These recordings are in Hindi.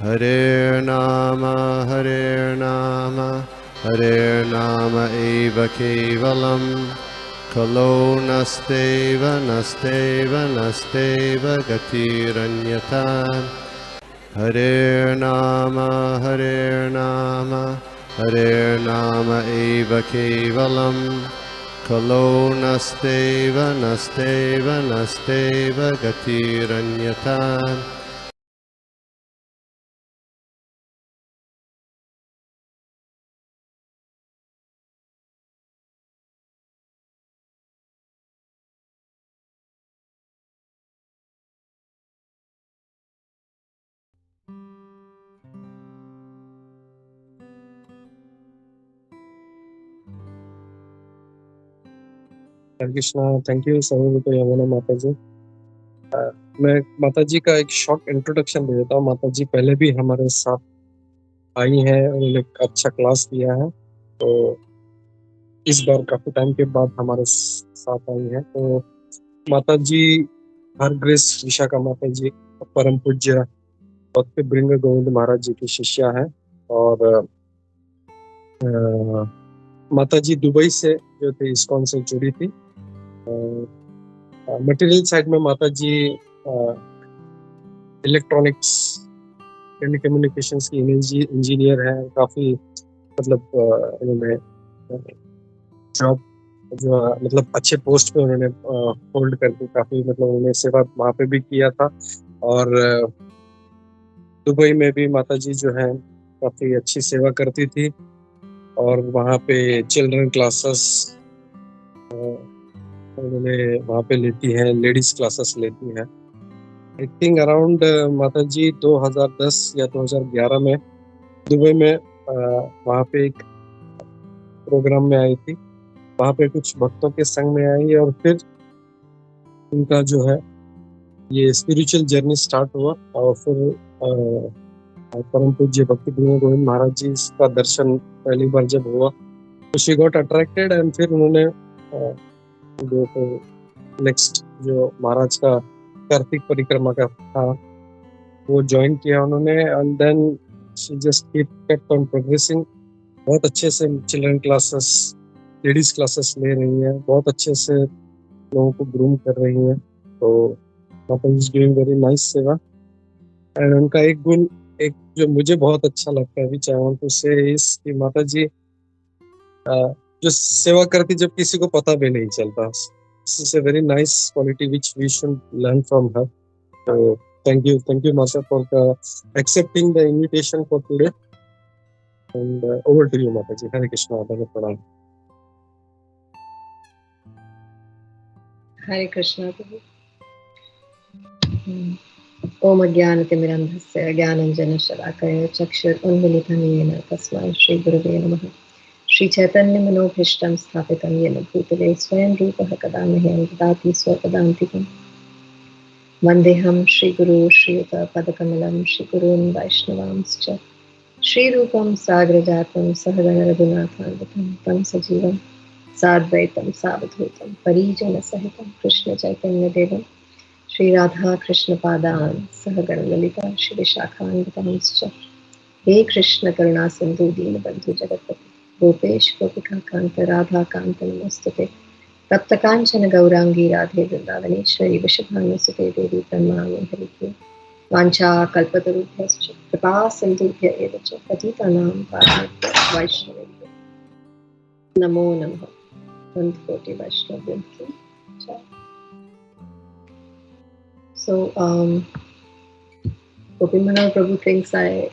Hare Nama eva kevalam, kalo nasteva nasteva nasteva gatiranyata. Hare Nama eva kevalam, kalo nasteva nasteva nasteva gatiranyata. Hare Krishna. Thank you सर्वभूतो यमुना माता जी। मैं माता जी का एक शॉर्ट इंट्रोडक्शन दे देता हूँ। माता जी पहले भी हमारे साथ आई हैं, उन्होंने अच्छा क्लास दिया है, तो इस बार काफी टाइम के बाद हमारे साथ आई है। तो माता जी हर ग्रेस विशाखा माता जी परम पूज्य भक्ति बृंग गोविंद महाराज जी की शिष्या है। और माता जी दुबई से जो थे इस्कॉन से जुड़ी थी। मटेरियल साइड में माता जी इलेक्ट्रॉनिक्स टेलीकम्युनिकेशंस की इंजीनियर है। काफी मतलब उन्होंने जॉब जो मतलब अच्छे पोस्ट पे उन्होंने होल्ड करके काफी मतलब उन्होंने सेवा वहाँ पे भी किया था। और दुबई में भी माता जी जो है काफी अच्छी सेवा करती थी। और वहाँ पे चिल्ड्रन क्लासेस उन्होंने वहाँ पे लेती हैं, लेडीज क्लासेस लेती हैं। आई थिंक अराउंड माता जी 2010 या 2011 में दुबई में वहाँ पे एक प्रोग्राम में आई थी। वहाँ पे कुछ भक्तों के संग में आई और फिर उनका जो है ये स्पिरिचुअल जर्नी स्टार्ट हुआ। और फिर परम पूज्य भक्ति बृंग गोविंद महाराज जी का दर्शन पहली बार जब हुआ तो शी गॉट अट्रैक्टेड। एंड फिर उन्होंने जो नेक्स्ट जो महाराज का कार्तिक परिक्रमा का था वो ज्वाइन किया उन्होंने। And then she just kept on progressing. बहुत अच्छे से चिल्ड्रन क्लासेस लेडीज क्लासेस ले रही हैं, बहुत अच्छे से लोगों को ग्रूम कर रही हैं। तो माता जी डूइंग वेरी नाइस सेवा। एंड उनका एक गुण एक जो मुझे बहुत अच्छा लगता है विच आई वांट टू से इज कि माता जी जो सेवा करती जब किसी को पता भी नहीं चलता। This is a very nice quality which we should learn from her. तो thank you Mata for accepting the invitation for today. And over to you Mata ji. Hare Krishna. Hare Pranam. हरे कृष्णा प्रभु। ओम अज्ञानतिमिरन्धस्य ज्ञानञ्जनशलाकया चक्षुरुन्मीलितं येन तस्मै श्रीगुरवे नमः। श्रीचैतन्यमनोभीष्टं स्थापितं येन भूतले स्वयं रूपः कदा मह्यं ददाति स्वपदान्तिकम्। वन्देऽहं श्रीगुरो श्रीयुतपदकमलं श्रीगुरून् वैष्णवांश्च श्रीरूपं साग्रजातं सहगणरघुनाथान्वितं तं सजीवं साद्वैतं सावधूतं परिजनसहितं कृष्णचैतन्यदेवं श्री राधा कृष्ण पादान सहगण ललिता श्री विशाखान्वितांश्च हे कृष्ण करुणा सिंधु दीन बंधु जगत्पति गोपेश गोपिका कांत राधा कांत नमस्तुते तप्त कांचन गौरांगी राधे वृंदावनेश्वरी वृषभानुसुते देवी प्रणमामि हरिप्रिये वाञ्छा कल्पतरुभ्यश्च कृपा सिन्धुभ्य एव च पतितानां पावनेभ्यः वैष्णवेभ्यो नमो नमः। वन्दकोटि वैष्णवेभ्यो च। So Gopinath Prabhu thinks I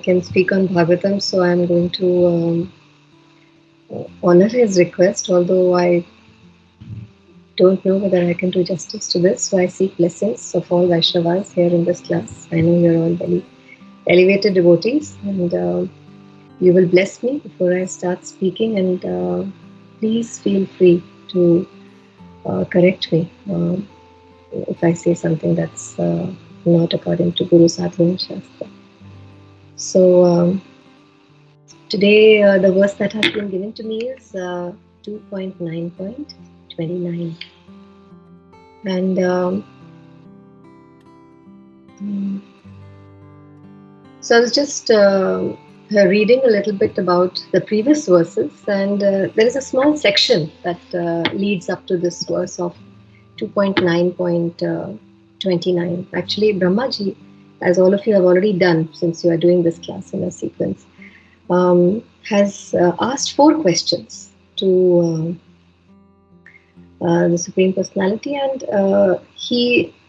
can speak on Bhagavatam, so I am going to honor his request, although I don't know whether I can do justice to this. So I seek blessings of all Vaishnavas here in this class. I know you're all very elevated devotees, and you will bless me before I start speaking. And please feel free to correct me if I say something that's not according to Guru Sadhana Shastra. So today the verse that has been given to me is 2.9.29, and So I was just reading a little bit about the previous verses, and there is a small section that leads up to this verse of 2.9.29. Actually, Brahmaji, as all of you have already done since you are doing this class in a sequence, has asked 4 questions to the Supreme Personality, and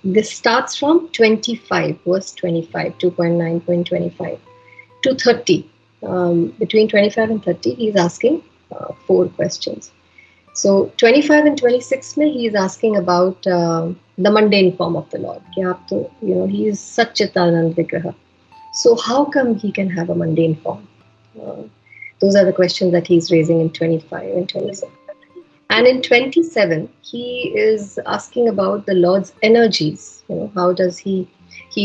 this starts from 25, verse 25, 2.9.25 to 30. Between 25 and 30, he's asking 4 questions. So 25 and 26 mein, he is asking about the mundane form of the Lord. He is Satchitanand Vigraha. So how come he can have a mundane form? Those are the questions that he's raising in 25 and 26. And in 27, he is asking about the Lord's energies. How does he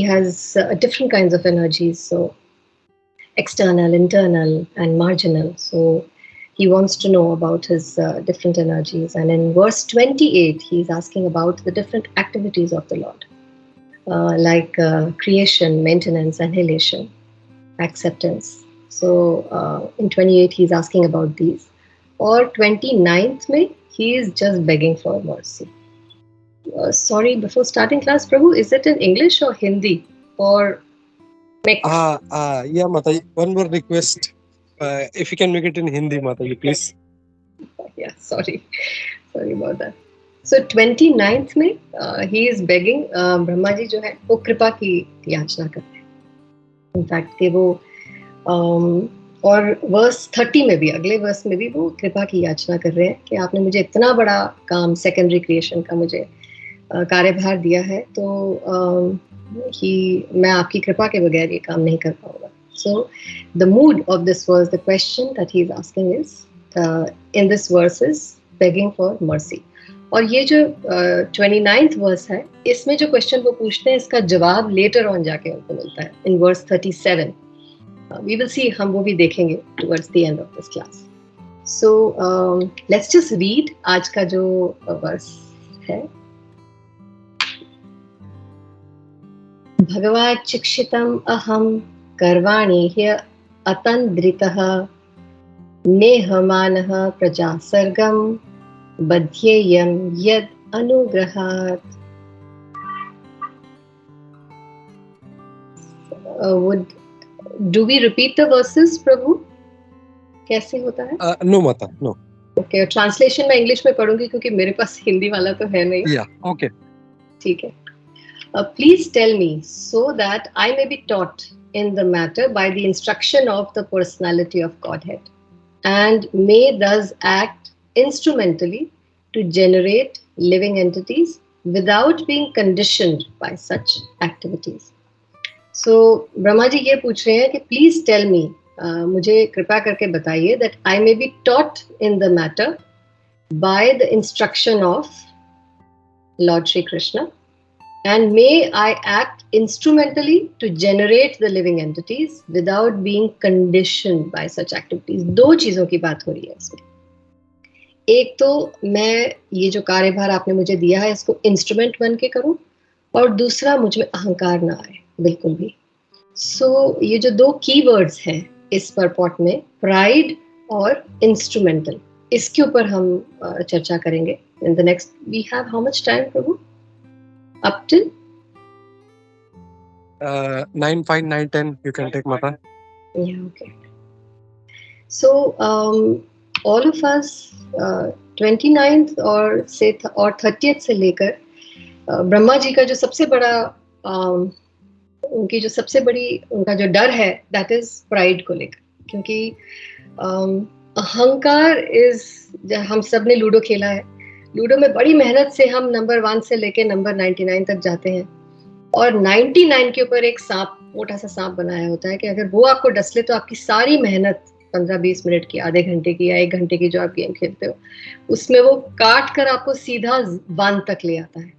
has different kinds of energies. So external, internal, and marginal. So he wants to know about his different energies. And in verse 28, he's asking about the different activities of the Lord, like creation, maintenance, annihilation, acceptance. So in 28, he's asking about these. Or 29th May, he is just begging for mercy. Sorry, before starting class, Prabhu, is it in English or Hindi or mix? Yeah, Mataji, one more request. If you can make it in Hindi, Mataji, please. Yeah, sorry about that. So 29th में he is begging, Brahma ji जो है वो कृपा की याचना करते हैं. In fact कि वो और वर्स 30 में भी, अगले वर्स में भी वो कृपा की याचना कर रहे हैं कि आपने मुझे इतना बड़ा काम सेकेंडरी क्रिएशन का मुझे कार्यभार दिया है, तो मैं आपकी कृपा के बगैर ये काम नहीं कर पाऊंगा. So the mood of this verse, the question that he is asking is in this verse is begging for mercy. और ये जो 29th वर्स है, इसमें जो क्वेश्चन वो पूछते हैं इसका जवाब लेटर ऑन जाके उनको मिलता है इन वर्स 37. We will see, हम वो भी देखेंगे towards the end of this class. So let's just read आज का जो वर्स है. भगवत् चिक्षितम् अहं कर्वाणि ह्य अतन्द्रितः नेहमानः प्रजासर्गं बध्येयं यद् अनुग्रहात्. Do we repeat the verses, Prabhu? कैसे होता है? No, Mata, no. Okay, translation मैं इंग्लिश में पढ़ूंगी क्योंकि मेरे पास हिंदी वाला तो है नहीं. Yeah, okay. ठीक है. Please tell me so that I may be taught in the matter by the instruction of the personality of Godhead, and may thus act instrumentally to generate living entities without being conditioned by such activities. So Brahma जी ये पूछ रहे हैं कि please tell me, मुझे कृपा करके बताइए that I may be taught in the matter by the instruction of Lord Shri Krishna, and may I act instrumentally to generate the living entities without being conditioned by such activities. 2 चीजों की बात हो रही है इसमें. एक तो मैं ये जो कार्यभार आपने मुझे दिया है इसको इंस्ट्रूमेंट बन के करूं, और दूसरा मुझ में अहंकार ना आए बिल्कुल भी. सो ये जो 2 कीवर्ड्स हैं इस परपॉट में, प्राइड और इंस्ट्रूमेंटल, इसके ऊपर हम चर्चा करेंगे in the next. We have how much time Prabhu? Up till 9, 5, 9, 10 you can take, Mata. Yeah, okay. So all of us 29th और 30th से लेकर ब्रह्मा जी का जो सबसे बड़ा उनकी जो सबसे बड़ी उनका जो डर है that is pride को लेकर, क्योंकि अहंकार इज, हम सब ने लूडो खेला है, लूडो में बड़ी मेहनत से हम नंबर 1 से लेके नंबर 99 तक जाते हैं, और 99 के ऊपर एक सांप, मोटा सा सांप बनाया होता है कि अगर वो आपको डस ले तो आपकी सारी मेहनत 15-20 मिनट की, आधे घंटे की या 1 घंटे की जो आप गेम खेलते हो, उसमें वो काट कर आपको सीधा 1 तक ले आता है.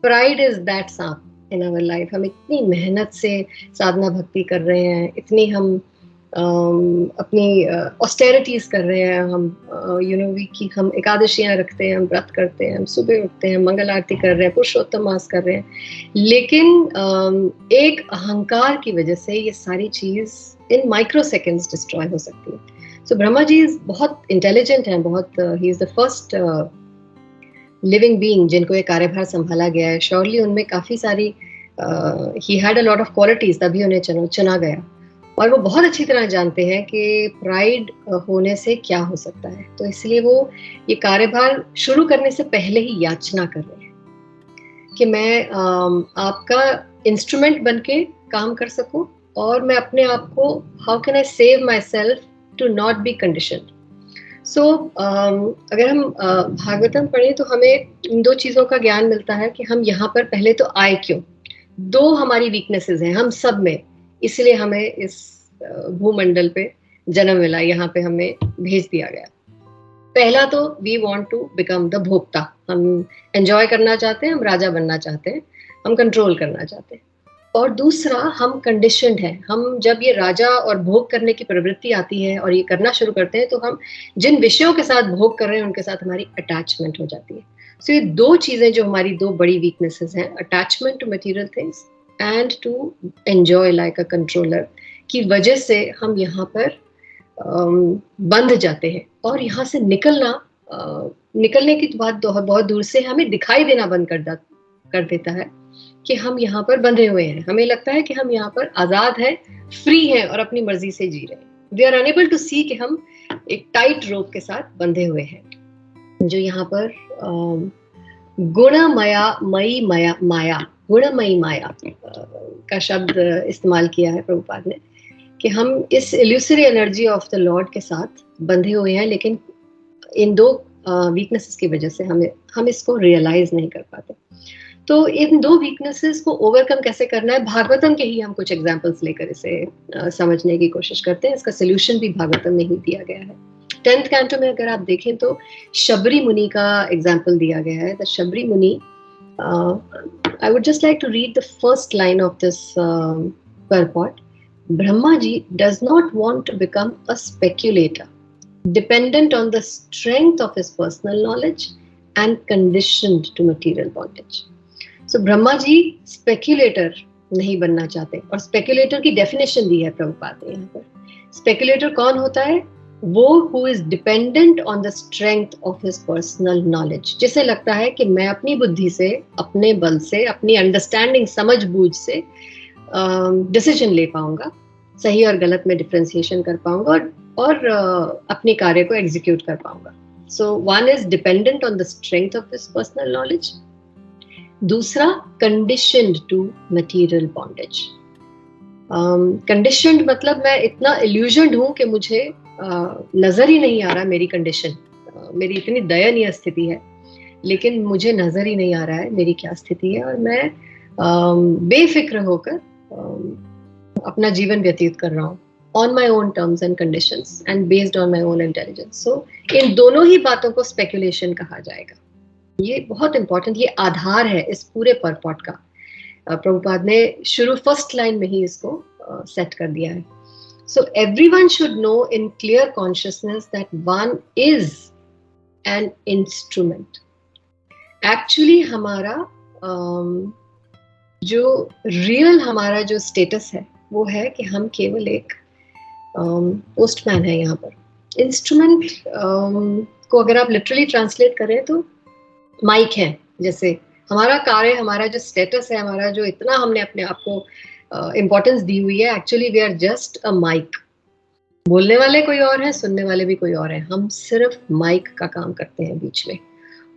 प्राइड इज दैट सांप इन आवर लाइफ. हम इतनी मेहनत से साधना भक्ति कर रहे हैं, इतनी हम अपनी ऑस्टेरिटीज कर रहे हैं हम, कि हम एकादशियां रखते हैं, हम व्रत करते हैं, हम सुबह उठते हैं, मंगल आरती कर रहे हैं, पुरुषोत्तम मास कर रहे हैं, लेकिन एक अहंकार की वजह से ये सारी चीज इन माइक्रो सेकेंड्स डिस्ट्रॉय हो सकती है। सो ब्रह्मा जी बहुत इंटेलिजेंट हैं, बहुत ही is the first living being जिनको ये कार्यभार संभाला गया है। श्योरली उनमें काफी सारी he had a lot of qualities, तभी उन्हें चुना गया, और वो बहुत अच्छी तरह जानते हैं कि प्राइड होने से क्या हो सकता है। तो इसलिए वो ये कार्यभार शुरू करने से पहले ही याचना कर रहे हैं कि मैं आपका इंस्ट्रूमेंट बनके काम कर सकूं, और मैं अपने आप को how can I save myself to not be conditioned. So अगर हम भागवतम पढ़ें तो हमें इन दो चीजों का ज्ञान मिलता है कि हम यहाँ पर पहले तो आए क्यों। दो हमारी वीकनेसेस हैं हम सब में, इसलिए हमें इस भूमंडल पे जन्म मिला, यहाँ पे हमें भेज दिया गया। पहला तो we want to become the भोक्ता, हम एंजॉय करना चाहते हैं, हम राजा बनना चाहते हैं, हम कंट्रोल करना चाहते हैं। और दूसरा, हम कंडीशनड हैं, हम जब ये राजा और भोग करने की प्रवृत्ति आती है और ये करना शुरू करते हैं तो हम जिन विषयों के साथ भोग कर रहे हैं उनके साथ हमारी अटैचमेंट हो जाती है। सो ये दो चीजें जो हमारी दो बड़ी वीकनेसेस हैं, attachment to material things and to enjoy like a controller, की वजह से हम यहाँ पर बंध जाते हैं। और यहाँ से निकलने की बात बहुत दूर से हमें दिखाई देना बंद कर देता है कि हम यहाँ पर बंधे हुए हैं। हमें लगता है कि हम यहाँ पर आजाद हैं, फ्री हैं और अपनी मर्जी से जी रहे हैं। वी आर अनेबल टू सी कि हम एक टाइट रोप के साथ बंधे हुए हैं, जो यहाँ पर गुणमयी माया का शब्द इस्तेमाल किया है प्रभुपाद ने, कि हम इस illusory energy of the Lord के साथ बंधे हुए हैं, लेकिन इन दो वीकनेसेस की वजह से हम इसको रियलाइज नहीं कर पाते। तो इन दो वीकनेसेस को ओवरकम कैसे करना है, भागवतम के ही हम कुछ एग्जांपल्स लेकर इसे समझने की कोशिश करते हैं। इसका सोल्यूशन भी भागवतम में ही दिया गया है। 10th कैंटो में अगर आप देखें तो शबरी मुनि का एग्जाम्पल दिया गया है। The Shabari Muni, I would just like to read the first line of this purport. Brahmaji does not want to become a speculator, dependent on the strength of his personal knowledge and conditioned to material bondage. So Brahma ji speculator नहीं बनना चाहते, और स्पेक्यूलेटर की डेफिनेशन दी है प्रभुपाद ने यहाँ पर। स्पेक्यूलेटर कौन होता है? वो who is dependent on the strength of his personal knowledge, जिसे लगता है कि मैं अपनी बुद्धि से, अपने बल से, अपनी अंडरस्टैंडिंग, समझ बूझ से डिसीजन ले पाऊंगा, सही और गलत में डिफरेंशिएशन कर पाऊंगा, और अपने कार्य को एग्जीक्यूट कर पाऊंगा। So one is dependent on the strength of his personal knowledge, दूसरा conditioned to material bondage. Conditioned मतलब मैं इतना इल्यूजनड हूं कि मुझे नजर ही नहीं आ रहा मेरी कंडीशन, मेरी इतनी दयनीय स्थिति है, लेकिन मुझे नजर ही नहीं आ रहा है मेरी क्या स्थिति है, और मैं बेफिक्र होकर अपना जीवन व्यतीत कर रहा हूँ on my own terms and conditions and based on my own intelligence. So इन दोनों ही बातों को स्पेक्यूलेशन कहा जाएगा। ये बहुत इंपॉर्टेंट, ये आधार है इस पूरे परपॉट का। प्रभुपाद ने शुरू फर्स्ट लाइन में ही इसको सेट कर दिया है। So everyone should know in clear consciousness that one is an instrument. Actually हमारा जो रियल हमारा जो स्टेटस है वो है कि हम केवल एक पोस्टमैन है यहाँ पर। इंस्ट्रूमेंट को अगर आप लिटरली ट्रांसलेट करें तो माइक है। जैसे हमारा कार्य, हमारा जो स्टेटस है, हमारा जो इतना हमने अपने आप को इम्पोर्टेंस दी हुई है, actually we are just a mic. बोलने वाले कोई और है, सुनने वाले भी कोई और है, हम सिर्फ माइक का काम करते हैं बीच में।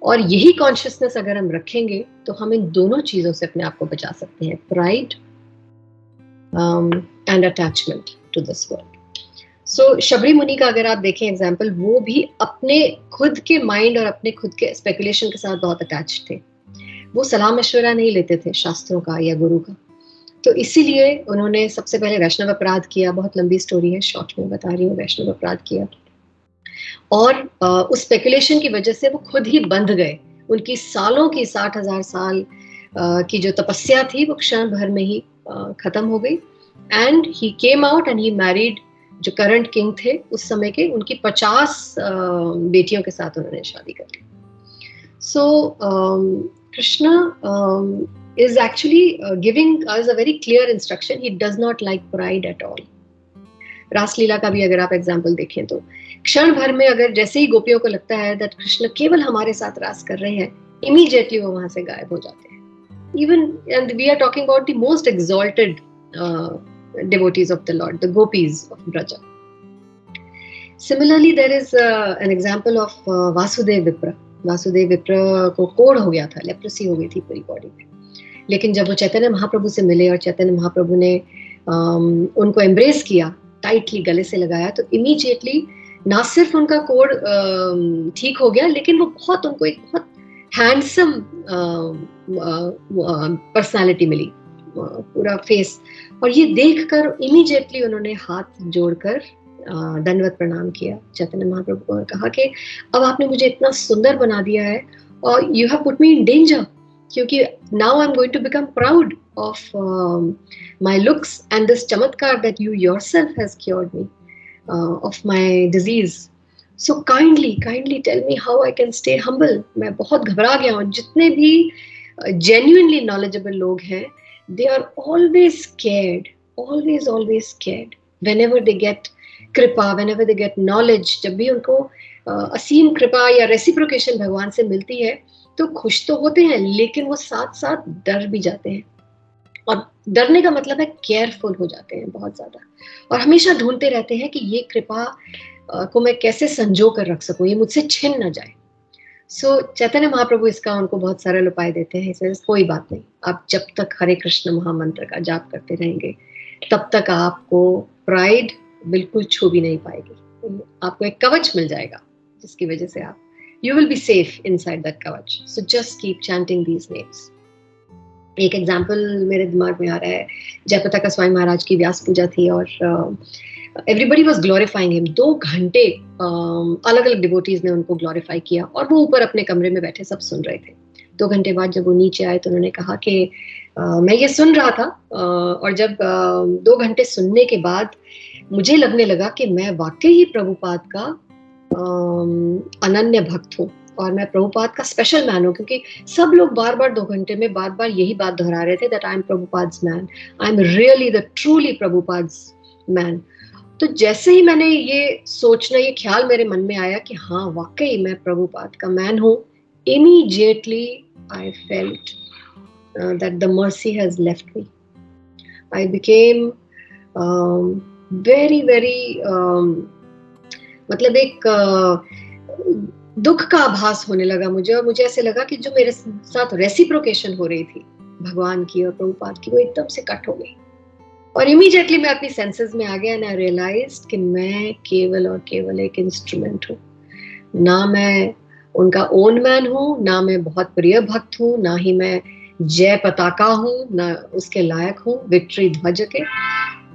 और यही कॉन्शियसनेस अगर हम रखेंगे तो हम इन दोनों चीजों से अपने आप को बचा सकते हैं, pride and attachment to this world. So Shabari मुनि का अगर आप देखें एग्जाम्पल, वो भी अपने खुद के माइंड और अपने खुद के स्पेकुलेशन के साथ बहुत अटैच थे। वो सलाह मशवरा नहीं लेते थे शास्त्रों का या गुरु का। तो इसीलिए उन्होंने सबसे पहले वैष्णव अपराध किया। बहुत लंबी स्टोरी है, शॉर्ट में बता रही हूँ। वैष्णव अपराध किया और उस स्पेकुलेशन की वजह से वो खुद ही बंध गए। उनकी सालों की 60,000 साल की जो तपस्या थी वो क्षण भर में ही खत्म हो गई। And he came out and he married जो करंट किंग थे उस समय के, उनकी 50 बेटियों के साथ उन्होंने शादी कर ली. So Krishna is actually giving us a very clear instruction. He does not like pride at all. रासलीला का भी अगर आप एग्जाम्पल देखें तो क्षण भर में अगर जैसे ही गोपियों को लगता है दैट कृष्ण केवल हमारे साथ रास कर रहे हैं, इमीडिएटली वो वहां से गायब हो जाते हैं. Even and we are talking about the most exalted devotees of the Lord, the gopis of Braja. Similarly, there is an example of Vasudev Vipra. Vasudev विप्र को कोढ़ हो गया था, लेप्रेसी हो गई थी पूरी बॉडी में. लेकिन जब वो चैतन्य महाप्रभु से मिले और चैतन्य महाप्रभु ने उनको एम्ब्रेस किया, टाइटली गले से लगाया, तो इमीडिएटली ना सिर्फ उनका कोढ़ ठीक हो गया, लेकिन वो बहुत उनको एक बहुत हैंडसम पर्सनालिटी मिली, पूरा फेस. और ये देखकर इमीडिएटली उन्होंने हाथ जोड़कर दंडवत प्रणाम किया चैतन्य महाप्रभु को और कहा कि अब आपने मुझे इतना सुंदर बना दिया है और you have put me in danger, क्योंकि now I am going to become proud of my looks and this चमत्कार that you yourself has cured me of my disease. So kindly tell me how I can stay humble. मैं बहुत घबरा गया हूँ. जितने भी जेन्युइनली नॉलेजेबल लोग हैं, they are always scared whenever they get कृपा, whenever they get knowledge. जब भी उनको असीम कृपा या रेसिप्रोकेशन भगवान से मिलती है तो खुश तो होते हैं, लेकिन वो साथ साथ डर भी जाते हैं. और डरने का मतलब है केयरफुल हो जाते हैं बहुत ज्यादा, और हमेशा ढूंढते रहते हैं कि ये कृपा को मैं कैसे संजो कर रख सकूं, ये मुझसे छिन न जाए. सो चैतन्य महाप्रभु इसका उनको बहुत सरल उपाय देते हैं. इसमें कोई बात नहीं, आप जब तक हरे कृष्ण महामंत्र का जाप करते रहेंगे तब तक आपको प्राइड बिल्कुल छू भी नहीं पाएगी. आपको एक कवच मिल जाएगा जिसकी वजह से आप you will be safe inside that कवच. So just keep chanting these names. एक एग्जाम्पल मेरे दिमाग में आ रहा है, जयप्रताप स्वामी महाराज की व्यास पूजा थी और एवरीबडी वॉज ग्लोरीफाइंग हिम. 2 घंटे अलग अलग डिवोटीज ने उनको ग्लोरीफाई किया और वो ऊपर अपने कमरे में बैठे सब सुन रहे थे. 2 घंटे बाद जब वो नीचे आए तो उन्होंने कहा कि मैं ये सुन रहा था और जब 2 घंटे सुनने के बाद मुझे लगने लगा कि मैं वाकई ही प्रभुपाद का अनन्य भक्त हूँ और मैं प्रभुपाद का स्पेशल मैन हूँ, क्योंकि सब लोग बार बार 2 घंटे में बार बार यही बात दोहरा रहे थे that I am Prabhupada's man, I am really the truly Prabhupada's man. तो जैसे ही मैंने ये सोचना, ये ख्याल मेरे मन में आया कि हाँ वाकई मैं प्रभुपाद का मैन हूँ, immediately I felt that the mercy has left me. I became very मतलब एक दुख का आभास होने लगा मुझे, और मुझे ऐसे लगा कि जो मेरे साथ रेसिप्रोकेशन हो रही थी भगवान की और प्रभुपाद की, वो एकदम से कट हो गई. और इमीडिएटली मैं अपनी सेंसेस में आ गया एंड आई रियलाइज्ड कि मैं केवल और केवल एक इंस्ट्रूमेंट हूँ. ना मैं उनका ओन मैन हूँ, ना मैं बहुत प्रिय भक्त हूँ, ना ही मैं जय पताका हूँ, ना उसके लायक हूँ विक्ट्री ध्वज के.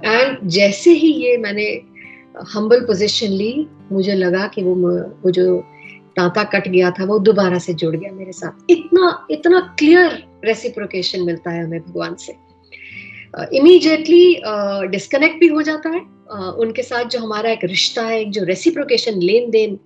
एंड जैसे ही ये मैंने हम्बल पोजीशन ली, मुझे लगा कि वो जो तांता कट गया था वो दोबारा से जुड़ गया मेरे साथ. इतना क्लियर रेसिप्रोकेशन मिलता है हमें भगवान से. इमीडिएटली डिस्कनेक्ट भी हो जाता है उनके साथ. जो हमारा एक रिश्ता है, एक जो रेसिप्रोकेशन लेन देन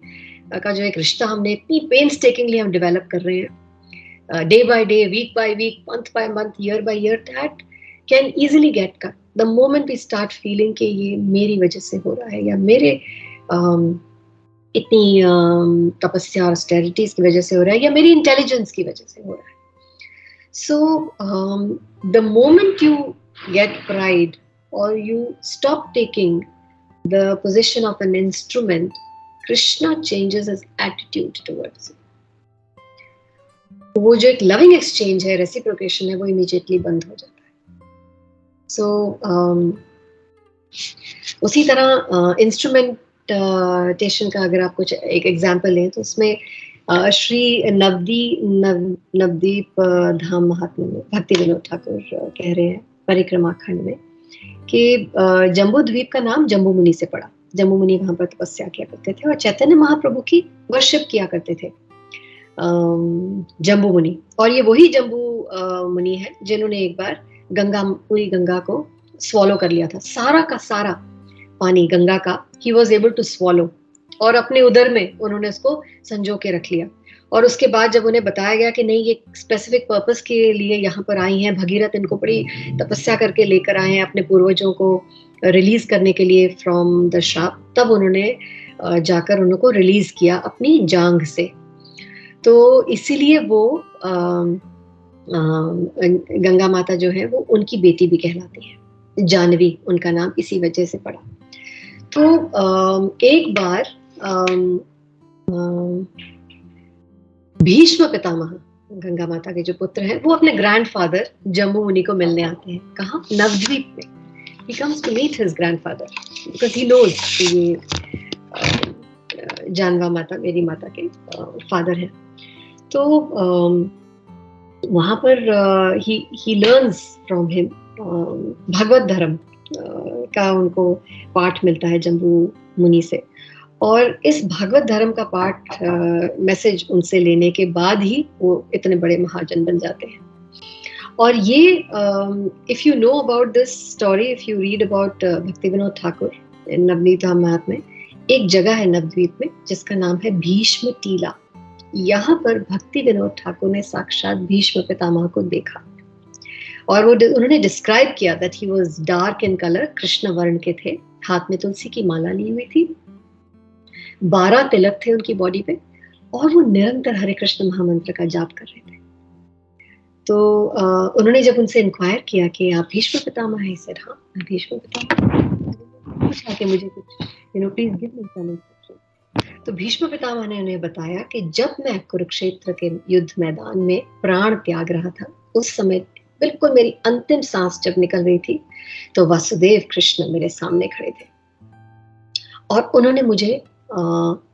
का जो एक रिश्ता हमने इतनी पेन्सटेकिंगली हम डेवलप कर रहे हैं, day by day, week by week, month by month, year by year, that can easily get cut the moment we start feeling कि ये मेरी वजह से हो रहा है या मेरे इतनी तपस्या और ऑस्टेरिटीज की वजह से हो रहा है या मेरी इंटेलिजेंस की वजह से हो रहा है. So the moment you get pride or you stop taking the position of an instrument, Krishna changes his attitude towards you. वो जो एक loving exchange है, reciprocation है, वो immediately बंद हो जाता है. So उसी तरह instrumentation का अगर आप कुछ एक example लें तो उसमें श्री नवदीप धाम महात्मा में भक्ति विनोद ठाकुर कह रहे हैं परिक्रमा खंड में कि जम्बू द्वीप का नाम जम्बू मुनि से पड़ा. जम्बू मुनि वहां पर तपस्या किया करते थे और चैतन्य महाप्रभु की वर्शिप किया करते थे जम्बू मुनि. और ये वही जम्बू मुनि है जिन्होंने एक बार पूरी गंगा को स्वॉलो कर लिया था. सारा का सारा पानी गंगा का ही वॉज एबल टू स्वॉलो, और अपने उदर में उन्होंने उसको संजो के रख लिया। और उसके बाद जब उन्हें बताया गया कि नहीं, ये स्पेसिफिक पर्पस के लिए यहाँ पर आई हैं, भगीरथ इनको बड़ी तपस्या करके लेकर आए हैं अपने पूर्वजों को रिलीज करने के लिए फ्रॉम द श्राप, तब उन्होंने जाकर उनको रिलीज किया अपनी जांघ से। तो इसीलिए वो गंगा माता जो है वो उनकी बेटी भी कहलाती है, जानवी उनका नाम इसी वजह से पड़ा। तो एक बार भीष्म पितामह, गंगा माता के जो पुत्र हैं, वो अपने ग्रैंडफादर जम्बू मुनि को मिलने आते हैं। कहाँ? नवद्वीप में। He comes to meet his grandfather because he knows कि ये जानवा माता मेरी माता के फादर हैं। तो वहाँ पर he learns from him भगवत धर्म का उनको पाठ मिलता है जम्बू मुनि से, और इस भगवत धर्म का पाठ मैसेज उनसे लेने के बाद ही वो इतने बड़े महाजन बन जाते हैं। और ये if you know about this story, if you read about भक्ति विनोद ठाकुर इन नवनीत धाम महात्म्य, एक जगह है नवद्वीप में जिसका नाम है भीष्म टीला। यहाँ पर भक्ति विनोद ठाकुर ने साक्षात भीष्म पितामह को देखा, और वो उन्होंने डिस्क्राइब किया that he was dark in colour, Krishna वर्ण के थे, हाथ में तुलसी की माला ली हुई थी, 12 तिलक थे उनकी बॉडी पे, और वो निरंतर हरे कृष्ण महामंत्र का जाप कर रहे थे। तो उन्होंने जब उनसे इंक्वायर किया कि आप भीष्म पितामह हैं, सेड हाँ मैं भीष्म पितामह, पूछा कि मुझे कुछ please give me some instruction. तो भीष्म पितामह ने उन्हें बताया कि जब मैं कुरुक्षेत्र के युद्ध मैदान में प्राण त्याग रहा था, उस समय बिल्कुल मेरी अंतिम सांस जब निकल रही थी, तो वासुदेव कृष्ण मेरे सामने खड़े थे, और उन्होंने मुझे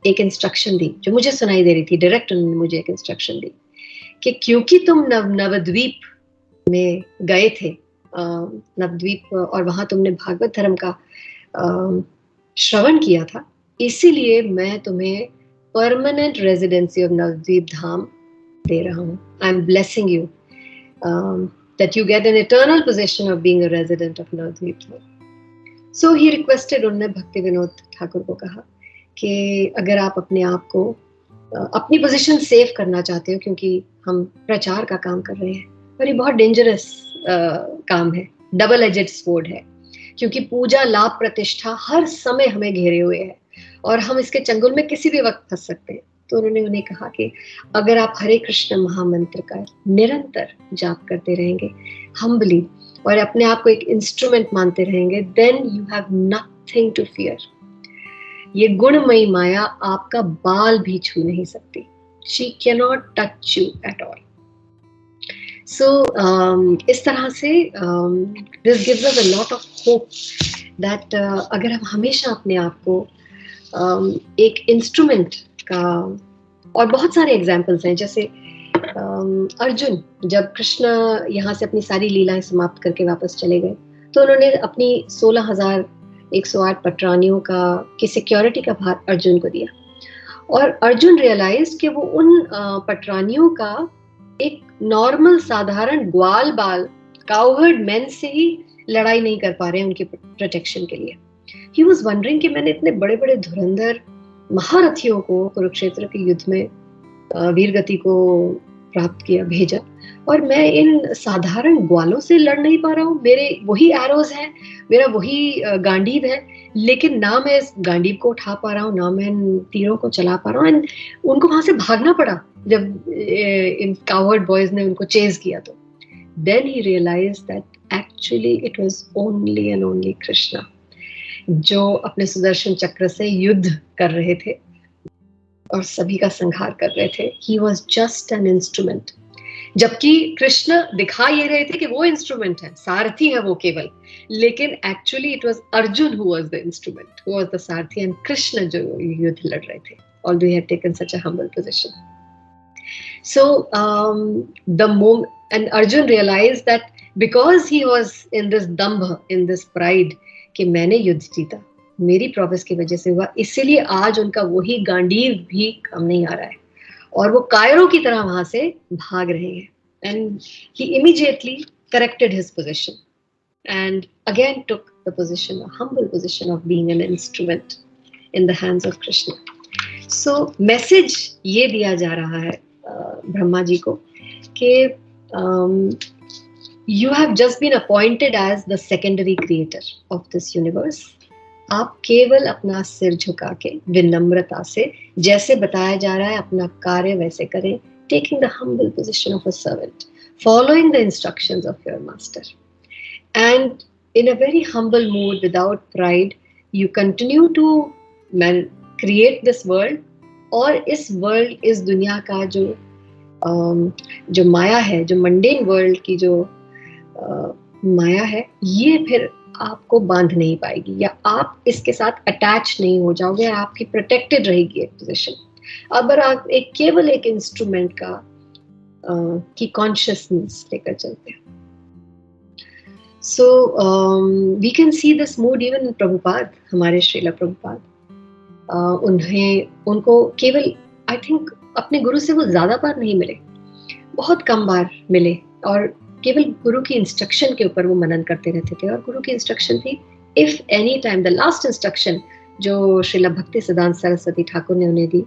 एक इंस्ट्रक्शन दी जो मुझे सुनाई दे रही थी। डायरेक्ट उन्होंने मुझे एक इंस्ट्रक्शन दी कि क्योंकि तुम नवद्वीप में गए थे, नवद्वीप, और वहां तुमने भागवत धर्म का श्रवण किया था, इसीलिए मैं तुम्हें permanent residency of Navadvip Dham दे रहा हूँ। I am blessing you that you get an eternal position of being a resident of Navadvip Dham. So he requested, उन्होंने भक्ति विनोद ठाकुर को कहा कि अगर आप अपने आप को अपनी पोजीशन सेव करना चाहते हो, क्योंकि हम प्रचार का काम कर रहे हैं और ये बहुत डेंजरस काम है, डबल एजेड स्वॉर्ड है, क्योंकि पूजा लाभ प्रतिष्ठा हर समय हमें घेरे हुए है और हम इसके चंगुल में किसी भी वक्त फंस सकते हैं। तो उन्होंने उन्हें कहा कि अगर आप हरे कृष्ण महामंत्र का निरंतर जाप करते रहेंगे हम्बली, और अपने आप को एक इंस्ट्रूमेंट मानते रहेंगे, then you have nothing to fear. ये गुणमयी माया आपका बाल भी छू नहीं सकती। She cannot touch you at all. So इस तरह से this gives us a lot of hope that अगर हम हमेशा अपने आप को एक इंस्ट्रूमेंट का, और बहुत सारे एग्जाम्पल्स हैं, जैसे अर्जुन जब कृष्ण यहाँ से अपनी सारी लीलाएं समाप्त करके वापस चले गए, तो उन्होंने अपनी 16,108 पटरानियों की सिक्योरिटी का भार अर्जुन को दिया, और अर्जुन रियलाइज कि वो उन पटरानियों का एक नॉर्मल साधारण ग्वाल बाल काउहर्ड मैन से ही लड़ाई नहीं कर पा रहे हैं उनके प्रोटेक्शन के लिए। ही वाज वंडरिंग कि मैंने इतने बड़े बड़े धुरंधर महारथियों को कुरुक्षेत्र के युद्ध में वीरगति को प्राप्त किया, भेजा, और मैं इन साधारण ग्वालों से लड़ नहीं पा रहा हूँ। मेरे वही एरोज हैं, मेरा वही गांडीव है, लेकिन ना मैं इस गांडीव को उठा पा रहा हूँ, ना मैं इन तीरों को चला पा रहा हूँ। उनको वहां से भागना पड़ा जब इन कावर्ड बॉयज ने उनको चेज किया। तो then he realize that actually it was only and only Krishna जो अपने सुदर्शन चक्र से युद्ध कर रहे थे और सभी का संहार कर रहे थे। He was just an instrument, जबकि कृष्ण दिखा ये रहे थे कि वो इंस्ट्रूमेंट है, सारथी है वो केवल, लेकिन actually it was Arjun who was the instrument, who was the Sarathi, and Krishna जो युद्ध लड़ रहे थे, although he had taken such a humble position. So and Arjun realized that because he was in this dambha, in this pride, कि मैंने युद्ध जीता, मेरी प्रोग्रेस की वजह से हुआ, इसीलिए आज उनका वही गांडीव भी कम नहीं आ रहा है और वो कायरों की तरह वहां से भाग रहे हैं। And he immediately corrected his position and again took the position, a humble position of being an instrument in the hands of Krishna. So message ये दिया जा रहा है ब्रह्मा जी को कि you have just been appointed as the secondary creator of this universe. आप केवल अपना सिर झुका के विनम्रता से जैसे बताया जा रहा है अपना कार्य वैसे करें, taking the humble position of a servant, following the instructions of your master, and in a very humble mood, without pride, you continue to create this world. और इस वर्ल्ड, इस दुनिया का जो माया है, जो मंडेन वर्ल्ड की जो माया है, ये फिर आपको बांध नहीं पाएगी, या आप इसके साथ अटैच नहीं हो जाओगे, आपकी प्रोटेक्टेड रहेगी एक पोजीशन। अगर आप केवल एक इंस्ट्रूमेंट का की कॉन्शियसनेस लेकर चलते हैं। So we can see this mood even in Prabhupada, हमारे श्रीला प्रभुपाद। उनको केवल आई थिंक अपने गुरु से वो ज्यादा बार नहीं मिले, बहुत कम बार मिले, और केवल गुरु की इंस्ट्रक्शन के ऊपर वो मनन करते रहते थे। और गुरु की इंस्ट्रक्शन थी, if any time, the last instruction जो श्रीला भक्ति सिद्धांत सरस्वती ठाकुर ने उन्हें दी,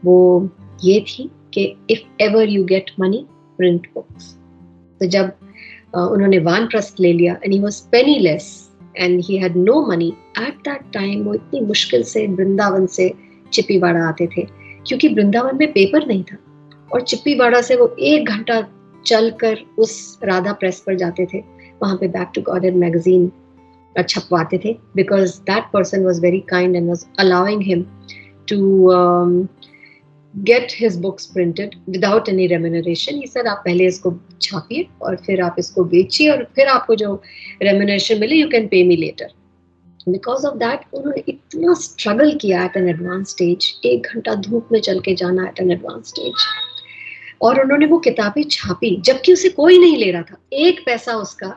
वो ये थी कि if ever you get money, print books. तो जब उन्होंने वानप्रस्थ ले लिया, and he was penniless and he had no money at that time, वो इतनी मुश्किल से वृंदावन से चिप्पीवाड़ा आते थे, क्योंकि वृंदावन में पेपर नहीं था, और चिप्पीवाड़ा से वो 1 घंटा चलकर उस राधा प्रेस पर जाते थे, वहां पे बैक टू गॉडेड मैगजीन छपवाते थे, because that person was very kind and was allowing him to get his books printed without any remuneration. He said, आप पहले इसको छापिए और फिर आप इसको बेचिए, और फिर आपको जो remuneration मिले, you can pay me later. Because of that, उन्होंने इतना struggle किया at an advanced stage, 1 घंटा धूप में चल के जाना at an advanced stage, और उन्होंने वो किताबें छापी जबकि उसे कोई नहीं ले रहा था, 1 पैसा उसका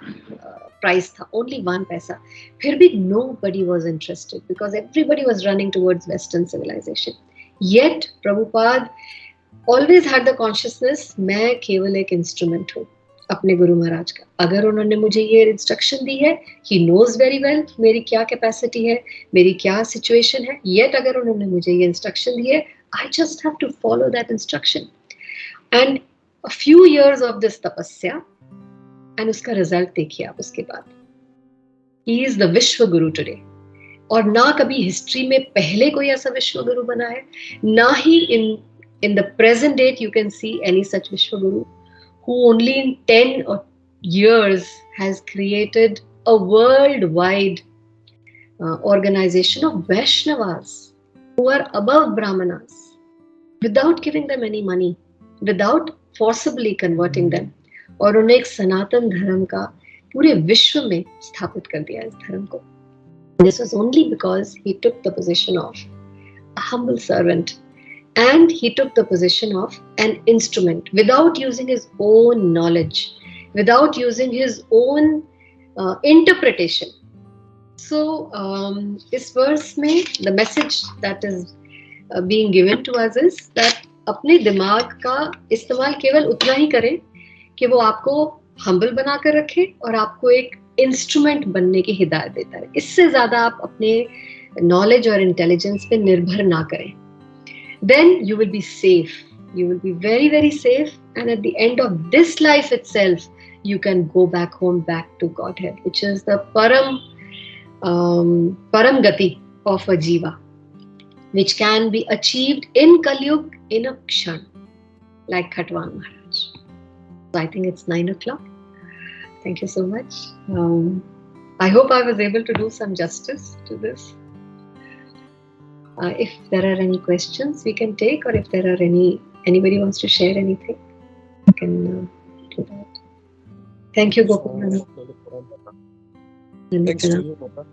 प्राइस था, only 1 पैसा, फिर भी nobody was interested because everybody was running towards Western civilization. Yet Prabhupada always had the consciousness, मैं केवल एक इंस्ट्रूमेंट हूँ अपने गुरु महाराज का। अगर उन्होंने मुझे ये इंस्ट्रक्शन दी है, he knows very well मेरी क्या कैपेसिटी है, मेरी क्या सिचुएशन है, yet अगर उन्होंने मुझे ये इंस्ट्रक्शन दी है, I just have to follow that instruction. And a few years of this tapasya, and उसका रिजल्ट देखिए आप उसके बाद। He is the विश्व गुरु today. और ना कभी हिस्ट्री में पहले कोई ऐसा विश्व गुरु बना है, ना ही in the present date you can see any such विश्व गुरु who only in 10 years has created a worldwide organization of Vaishnavas who are above Brahmanas without giving them any money, without forcibly converting them, और उन्हें एक सनातन धर्म का पूरे विश्व में स्थापित कर दिया इस धर्म को। This was only because he took the position of a humble servant, and he took the position of an instrument without using his own knowledge, without using his own interpretation. So, this verse mein, the message that is being given to us is that अपने दिमाग का इस्तेमाल केवल उतना ही करें कि वो आपको humble बना कर रखे और आपको एक इंस्ट्रूमेंट बनने की हिदायत देता है। इससे ज्यादा आप अपने नॉलेज और इंटेलिजेंस पे निर्भर ना करें। Then you will be safe. You will be very, very safe. And at the end of this life itself, you can go back home, back to Godhead, which is the param gati of a jiva, which can be achieved in Kalyug in a kshan, like Khatwan Maharaj. So I think it's 9 o'clock. Thank you so much. I hope I was able to do some justice to this. If there are any questions we can take, or if there are anybody wants to share anything, you can do that. Thank you, Gopal. Thanks to you, Mata.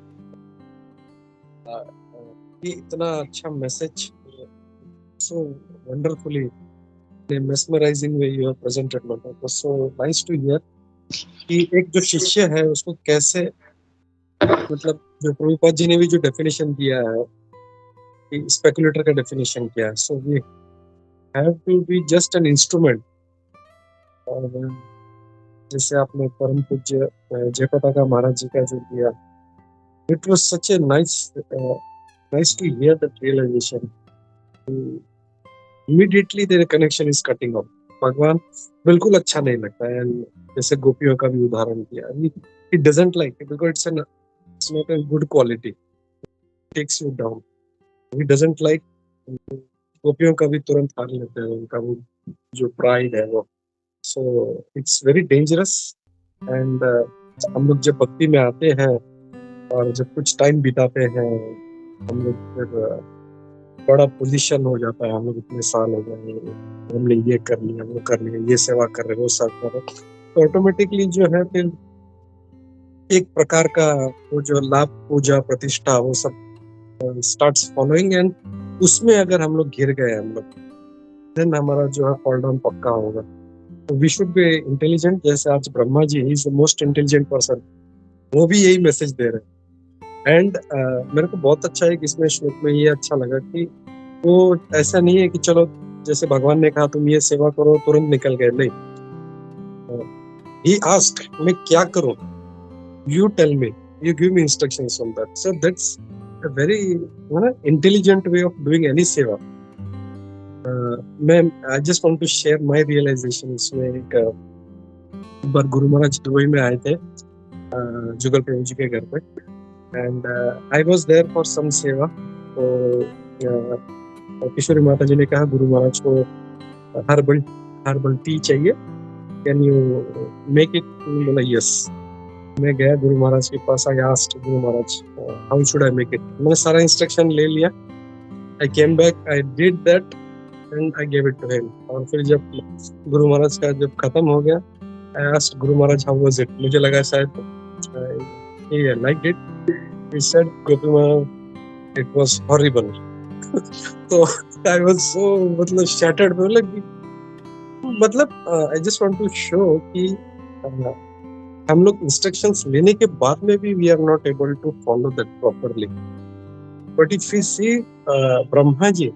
ये इतना अच्छा message, so wonderfully, in a mesmerizing way you have presented, Mata. It was so nice to hear कि एक जो शिष्य है उसको कैसे, मतलब जो प्रभुपाद जी ने भी जो डेफिनेशन दिया है, स्पेकुलेटर का डेफिनेशन किया है, so we have to be just an instrument, जैसे आपने परम पूज्य जयपताका महाराज जी का जो दिया, it was such a nice to hear that realization. Immediately there connection is cutting off. भगवान बिल्कुल अच्छा नहीं लगता है। And जैसे गोपियों का भी उदाहरण दिया, it doesn't like it because it's not a good quality, takes you down. He doesn't like. गोपियों का भी तुरंत हार लेते हैं, उनका वो जो प्राइड है वो। So it's very dangerous. And हम लोग जब भक्ति में आते हैं और जब कुछ टाइम बिताते हैं, हम लोग फिर बड़ा पोजीशन हो जाता है। हम लोग इतने साल हो गए, हमने ये कर लिया, वो कर लिया, ये सेवा कर रहे, वो सब कर रहे, तो ऑटोमेटिकली जो है फिर एक प्रकार का वो जो लाभ, पूजा, प्रतिष्ठा, वो सब स्टार्ट्स फॉलोइंग। एंड उसमें अगर हम लोग घिर गए, हम लोग देन हमारा जो है फॉल डाउन पक्का होगा। तो वी शुड बी इंटेलिजेंट। जैसे आज Brahma ji is the most intelligent person, वो भी यही मैसेज दे रहे हैं। एंड मेरे को बहुत अच्छा है कि इसमें श्लोक में ये अच्छा लगा कि वो ऐसा नहीं है कि चलो जैसे भगवान ने कहा तुम ये सेवा करो, तुरंत निकल गए, नहीं। ही आस्क्ड मैं क्या करूं, you tell me, you give me instructions on that. So that's a very intelligent way of doing any seva. I just want to share my realization. इसमें एक बार गुरु महाराज दुबई में आए थे जुगल प्रभु जी के घर पे, and I was there for some seva. तो किशोरी माता जी ने कहा गुरु महाराज को हर्बल टी चाहिए, कैन यू मेक इट? बोला यस। मैं गया गुरु महाराज के पास। I asked Guru Maharaj how should I make it. मैंने सारा इंस्ट्रक्शन ले लिया। I came back, I did that and I give it to him. और फिर जब गुरु महाराज का जब खत्म हो गया, आई asked Guru Maharaj how was it. मुझे लगा शायद he liked it. He said Gopi Maharaj it was horrible. तो आई वाज सो मतलब शैटर्ड। मतलब I just want to show कि हम लोग इंस्ट्रक्शंस लेने के बाद में भी we are not able to follow that properly. But if we see Brahma ji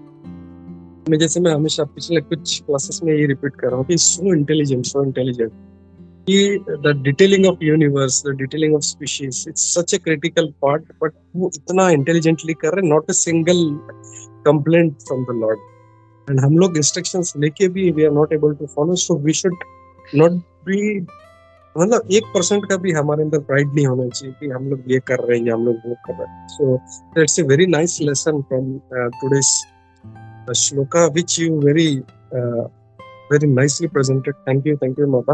में, जैसे मैं हमेशा पिछले कुछ क्लासेस में ये रिपीट कर रहा हूँ कि सो इंटेलिजेंट कि the detailing of universe, the detailing of species, it's such a critical part. But वो इतना इंटेलिजेंटली कर रहे, not a single complaint from the lord. And हम लोग इंस्ट्रक्शंस लेके भी we are not able to follow. So we should not be, मतलब 1% का भी हमारे अंदर प्राइड नहीं होना चाहिए कि हम लोग ये कर रहे हैं या हम लोग वो कर रहे हैं। So that's a very nice lesson from today's shloka which you very nicely presented. Thank you माता,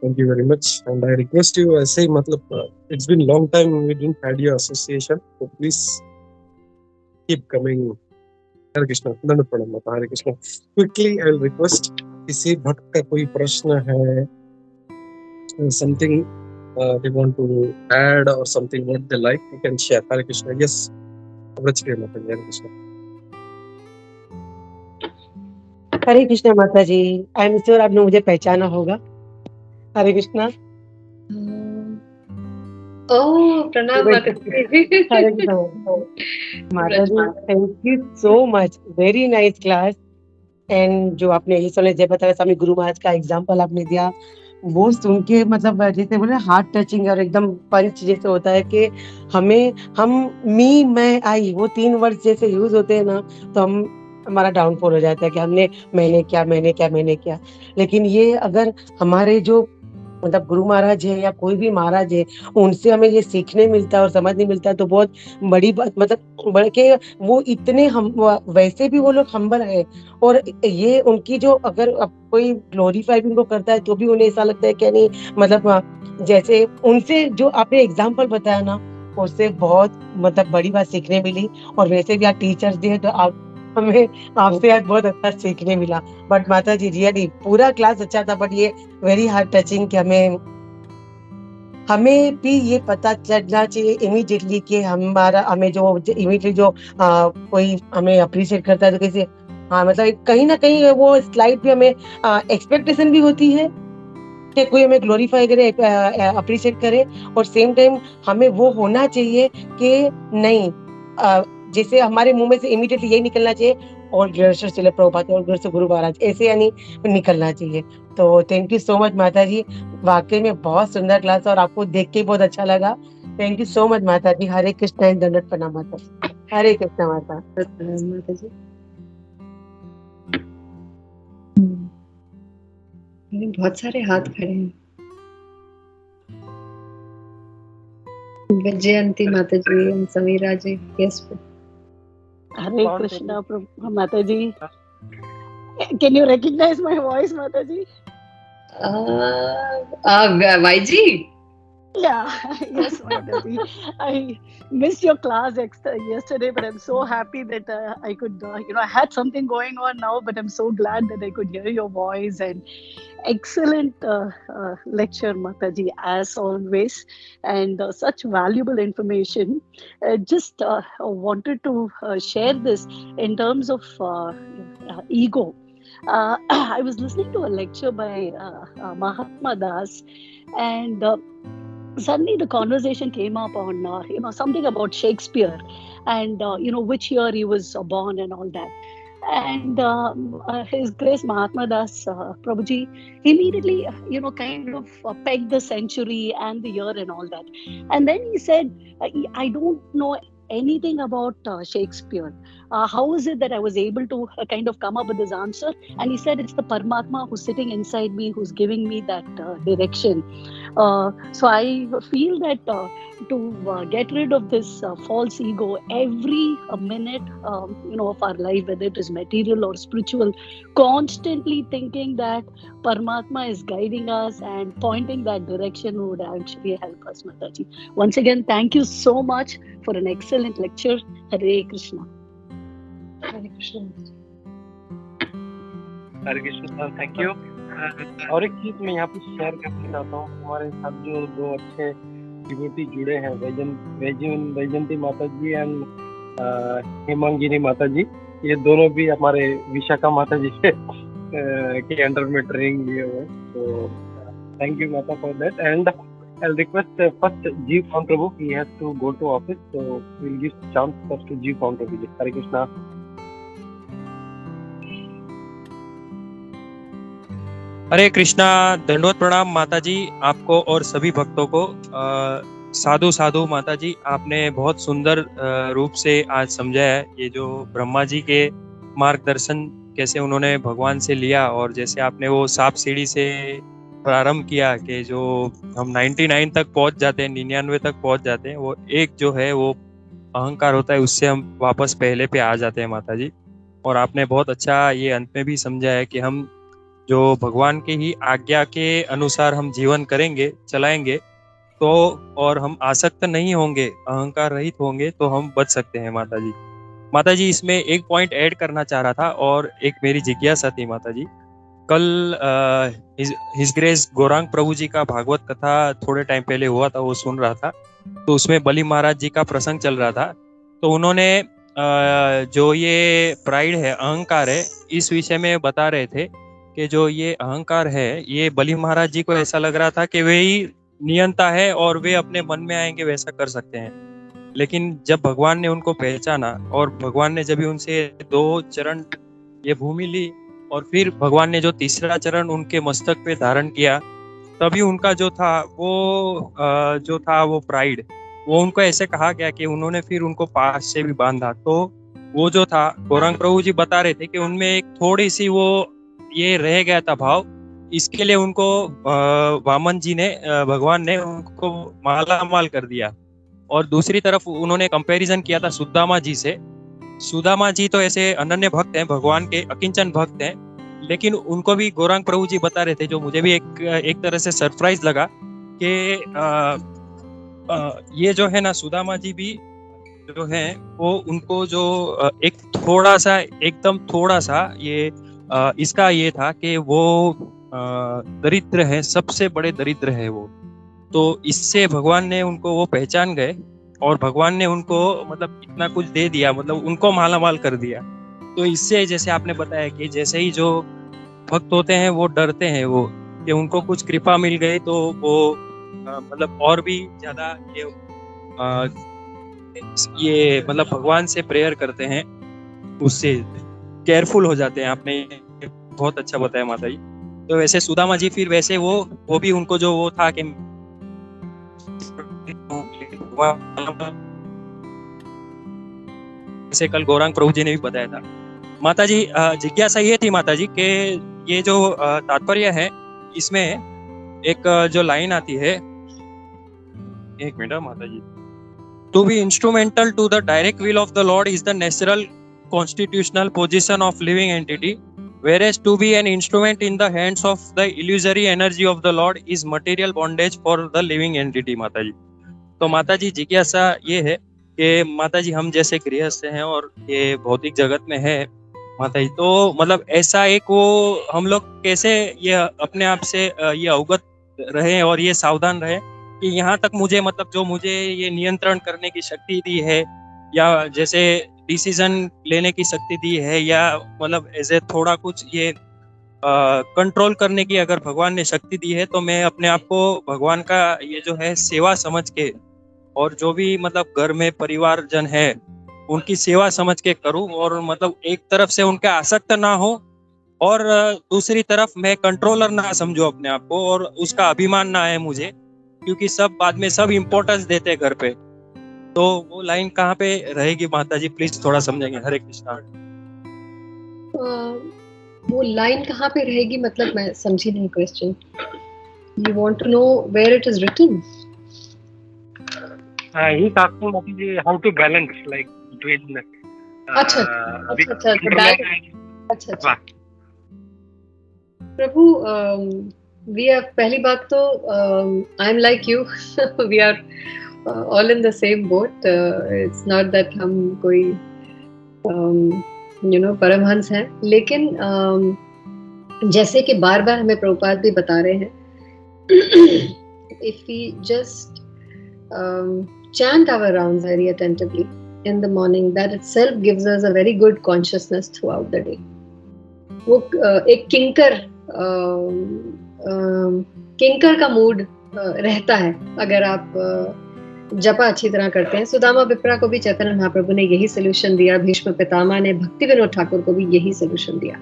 thank you very much. And I request you, ऐसे ही मतलब it's been long time we didn't had your association, so please keep coming. हरे कृष्णा। दंड प्रणाम माता। हरे Krishna. Quickly I will request, किसी भक्त का कोई प्रश्न है, something they want to add or something what they like, you can share. Hare Krishna. Yes, Vrachke Mata ji. Hare Krishna. हरे कृष्णा माता जी। आई एम श्योर आपने मुझे पहचाना होगा। हरे कृष्णा। प्रणाम माता जी। हरे कृष्णा माता जी, thank you so much, very nice class. And जो आपने ये सुने जयपताका स्वामी गुरु महाराज का एग्जाम्पल आपने दिया, वो सुन के मतलब जैसे बोले हार्ट टचिंग और एकदम पंच जैसे होता है कि मैं आई, वो 3 वर्ड जैसे यूज होते हैं ना, तो हमारा डाउनफॉल हो जाता है कि मैंने क्या। लेकिन ये अगर हमारे जो मतलब गुरु महाराज है या कोई भी महाराज है, उनसे हमें ये सीखने मिलता है और समझने मिलता है, तो बहुत बड़ी बात। मतलब बढ़ के वो इतने हम, वैसे भी वो लोग हम्बल है, और ये उनकी जो अगर कोई ग्लोरीफाई भी उनको करता है तो भी उन्हें ऐसा लगता है कि नहीं, मतलब जैसे उनसे जो आपने एग्जाम्पल बताया ना, उससे बहुत मतलब बड़ी बात सीखने मिली। और वैसे भी आप टीचर्स भी है, तो हमें आपसे आज बहुत अच्छा सीखने मिला। बट माता जी रियली पूरा क्लास अच्छा था, बट ये वेरी हार्ट टचिंग कि हमें भी ये पता चलना चाहिए इमीडिएटली कि हमें जो इमीडिएटली जो कोई हमें अप्रिशिएट करता है तो कैसे, मतलब कहीं ना कहीं वो स्लाइड भी हमें एक्सपेक्टेशन भी होती है कि कोई हमें ग्लोरीफाई करे, अप्रिशिएट करे, और सेम टाइम हमें वो होना चाहिए कि नहीं, जैसे हमारे मुंह में से इमीडिएटली यही निकलना चाहिए, और ग्लोरी चले प्रभुपाद और ग्लोरी गुरु महाराज, ऐसे यानी निकलना चाहिए। तो थैंक यू सो मच माता जी, वाकई में बहुत सुंदर क्लास और आपको देख के बहुत अच्छा लगा। थैंक यू सो मच माता जी। हरे कृष्णा एंड दंडवत प्रणाम माता जी। हरे कृष्णा माता। माता जी। बहुत सारे हाथ खड़े हैं। विजयंती माता जी, समीरा जी, yes. Hare Krishna, Mataji. Can you recognize my voice, Mataji? YG? Yeah, yes, Mataji. I missed your class yesterday, but I'm so happy that I could, I had something going on now, but I'm so glad that I could hear your voice. And excellent lecture, Mataji, as always, and such valuable information. Just wanted to share this in terms of ego. I was listening to a lecture by Mahatma Das, and suddenly the conversation came up on something about Shakespeare, and which year he was born and all that. And His Grace Mahatma Das Prabhuji immediately kind of pegged the century and the year and all that. And then he said, I don't know anything about Shakespeare. How is it that I was able to kind of come up with this answer? And he said, it's the Paramatma who's sitting inside me, who's giving me that direction. So I feel that to get rid of this false ego, every minute of our life, whether it is material or spiritual, constantly thinking that Paramatma is guiding us and pointing that direction would actually help us, Mataji. Once again, thank you so much for an excellent lecture. Hare Krishna. Hare Krishna. Hare Krishna, thank you. और एक चीज मैं यहाँ पे शेयर करना चाहता हूँ, हमारे साथ जो दो अच्छे डिवोटी जुड़े हैं, वैजयंती माता जी एंड हेमांगिनी माता जी, ये दोनों भी हमारे विशाखा माता जी के अंडर में ट्रेनिंग लिए हुए। तो थैंक यू माता for that. And I'll request first Jeev Pawan Prabhu, he has to go to office, so we'll give chance first to Jeev Pawan Prabhu. Hare Krishna. हरे कृष्णा, दंडवत प्रणाम माता जी आपको और सभी भक्तों को। साधु साधु माता जी, आपने बहुत सुंदर रूप से आज समझाया ये जो ब्रह्मा जी के मार्गदर्शन कैसे उन्होंने भगवान से लिया, और जैसे आपने वो सांप सीढ़ी से प्रारंभ किया कि जो हम 99 तक पहुंच जाते हैं, 99 तक पहुंच जाते हैं, वो एक जो है वो अहंकार होता है, उससे हम वापस पहले पे आ जाते हैं माता जी। और आपने बहुत अच्छा ये अंत में भी समझाया कि हम जो भगवान के ही आज्ञा के अनुसार हम जीवन करेंगे, चलाएंगे तो, और हम आसक्त नहीं होंगे, अहंकार रहित होंगे, तो हम बच सकते हैं माता जी। माता जी, इसमें एक पॉइंट ऐड करना चाह रहा था और एक मेरी जिज्ञासा थी माता जी। कल हिज ग्रेस गौरांग प्रभु जी का भागवत कथा थोड़े टाइम पहले हुआ था, वो सुन रहा था, तो उसमें बलि महाराज जी का प्रसंग चल रहा था। तो उन्होंने जो ये प्राइड है, अहंकार है, इस विषय में बता रहे थे कि जो ये अहंकार है, ये बलि महाराज जी को ऐसा लग रहा था कि वे ही नियंता है और वे अपने मन में आएंगे वैसा कर सकते हैं। लेकिन जब भगवान ने उनको पहचाना और भगवान ने जब भी उनसे 2 चरण ये भूमि ली और फिर भगवान ने जो तीसरा चरण उनके मस्तक पे धारण किया, तभी उनका जो था वो प्राइड, वो उनको ऐसे कहा गया कि उन्होंने फिर उनको पास से भी बांधा। तो वो जो था, गौरांग प्रभु जी बता रहे थे कि उनमें एक थोड़ी सी वो ये रह गया था भाव, इसके लिए उनको वामन जी ने, भगवान ने उनको माला माल कर दिया। और दूसरी तरफ उन्होंने कंपैरिजन किया था सुदामा जी से। सुदामा जी तो ऐसे अनन्य भक्त हैं, भगवान के अकिंचन भक्त हैं, लेकिन उनको भी गौरांग प्रभु जी बता रहे थे, जो मुझे भी एक तरह से सरप्राइज लगा कि ये जो है ना, सुदामा जी भी जो है वो उनको जो एक थोड़ा सा, एकदम थोड़ा सा ये इसका ये था कि वो दरिद्र है, सबसे बड़े दरिद्र है वो। तो इससे भगवान ने उनको वो पहचान गए और भगवान ने उनको मतलब इतना कुछ दे दिया, मतलब उनको माला माल कर दिया। तो इससे जैसे आपने बताया कि जैसे ही जो भक्त होते हैं वो डरते हैं, वो कि उनको कुछ कृपा मिल गई तो वो मतलब और भी ज्यादा ये मतलब भगवान से प्रेयर करते हैं उससे। केयरफुल हो जाते हैं। आपने ये बहुत अच्छा बताया माता जी। तो वैसे सुदामा जी फिर वैसे वो भी उनको जो वो था कि जैसे कल गौरांग प्रभु जी ने भी बताया था। माता जी जिज्ञासा ये थी माता जी कि ये जो तात्पर्य है इसमें एक जो लाइन आती है, एक मिनट माता जी, to be instrumental to the direct will of the Lord is the natural constitutional position of living entity, whereas to be an instrument in the hands of the illusory energy of the Lord is material bondage for the living entity। माता जी, तो माता जी जिज्ञासा ये है कि माता जी हम जैसे गृहस्थ हैं और ये भौतिक जगत में है माता जी, तो मतलब ऐसा एक वो हम लोग कैसे ये अपने आप से ये अवगत रहे और ये सावधान रहे कि यहाँ तक मुझे मतलब जो मुझे ये नियंत्रण करने की शक्ति दी है या जैसे डिसीजन लेने की शक्ति दी है या मतलब ऐसे थोड़ा कुछ ये कंट्रोल करने की अगर भगवान ने शक्ति दी है, तो मैं अपने आप को भगवान का ये जो है सेवा समझ के और जो भी मतलब घर में परिवारजन है उनकी सेवा समझ के करूं और मतलब एक तरफ से उनका आसक्त ना हो और दूसरी तरफ मैं कंट्रोलर ना समझूं अपने आप को और उसका अभिमान ना है मुझे, क्योंकि सब बाद में सब इम्पोर्टेंस देते हैं घर पे। तो वो लाइन कहाँ पे रहेगी माता जी, प्लीज थोड़ा समझेंगे। हरे कृष्णा। वो लाइन कहाँ पे रहेगी मतलब मैं समझी नहीं question. You want to know where it is written? He is asking माताजी how to balance like between अच्छा प्रभु, वी आर, पहली बात तो I am like you, we are all in the same boat. It's not that हम कोई परमहंस हैं, लेकिन जैसे कि बार बार हमें प्रभुपाद भी बता रहे हैं, if we just chant our rounds very attentively in the morning, that itself gives us a very good consciousness throughout the day. वो एक किंकर का मूड रहता है अगर आप जपा अच्छी तरह करते हैं। सुदामा विप्रा को भी चैतन्य महाप्रभु ने यही सोल्यूशन दिया, भीष्म पितामह ने भक्ति विनोद ठाकुर को भी यही सोल्यूशन दिया।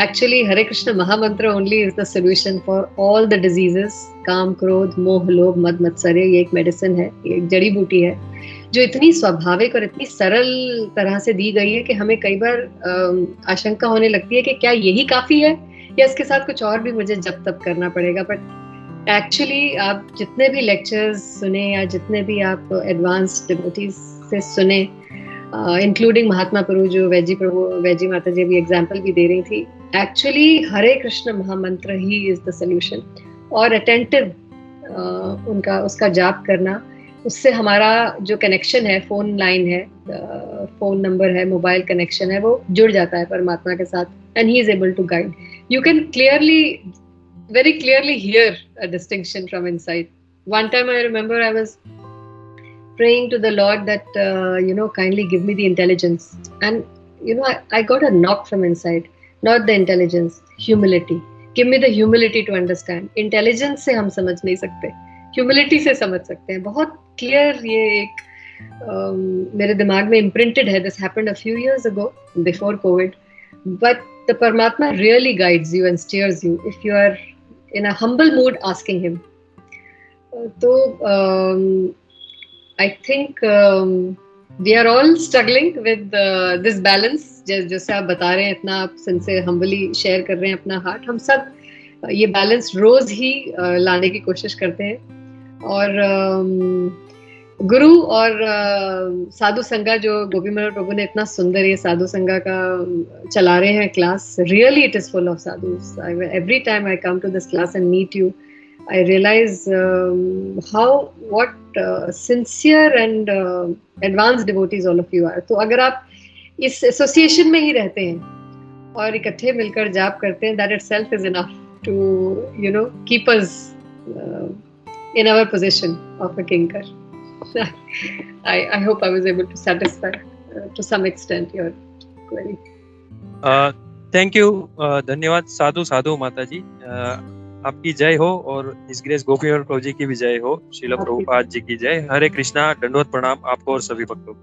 एक्चुअली हरे कृष्ण महामंत्र only is the solution for all the diseases, काम क्रोध मोह लोभ मद मत्सर्य। ये एक मेडिसिन है, एक जड़ी बूटी है जो इतनी स्वाभाविक और इतनी सरल तरह से दी गई है कि हमें कई बार आशंका होने लगती है कि क्या यही काफी है या इसके साथ कुछ और भी मुझे जप तप करना पड़ेगा। बट एक्चुअली आप जितने भी लेक्चर्स सुने या जितने भी आप एडवांस डिवोटीज से सुने, इंक्लूडिंग महात्मा प्रभु जो वैजी माता जी भी एग्जाम्पल भी दे रही थी, एक्चुअली हरे कृष्ण महामंत्र ही इज द सोल्यूशन। और अटेंटिव उसका जाप करना, उससे हमारा जो कनेक्शन है, फोन लाइन है, फोन नंबर है, मोबाइल कनेक्शन है, वो जुड़ जाता है परमात्मा के साथ, and he is able to guide. You can very clearly hear a distinction from inside. One time I remember I was praying to the Lord that kindly give me the intelligence, and I got a knock from inside. Not the intelligence, humility. Give me the humility to understand. Intelligence से हम समझ नहीं सकते, humility से समझ सकते हैं। बहुत clear ये एक मेरे दिमाग में imprinted है। This happened a few years ago before COVID, but the Paramatma really guides you and steers you if you are in a humble mood asking him. So I think we are all struggling with this balance, जैसे आप बता रहे हैं, इतना आप सिंसियर humbly शेयर कर रहे हैं अपना हार्ट। हम सब ये बैलेंस रोज ही लाने की कोशिश करते हैं। और गुरु और साधु संगा जो गोपी मनोहर प्रभु ने इतना सुंदर ये साधु संगा का चला रहे हैं class, really it is full of sadhus. Every time I come to this class and meet you, I realize how what sincere and advance devotees all of you are. तो अगर आप इस एसोसिएशन में ही रहते हैं और इकट्ठे मिलकर जाप करते हैं, that itself is enough to keep us in our position of a kinker. I hope I was able to satisfy to some extent your query. Thank you. धन्यवाद। साधु साधु माता जी, आपकी जय हो और इस ग्रेस गोपी और प्रभु जी की भी जय हो। श्रील प्रभुपाद जी की जय। हरे कृष्णा। दंडवत प्रणाम आपको और सभी भक्तों को।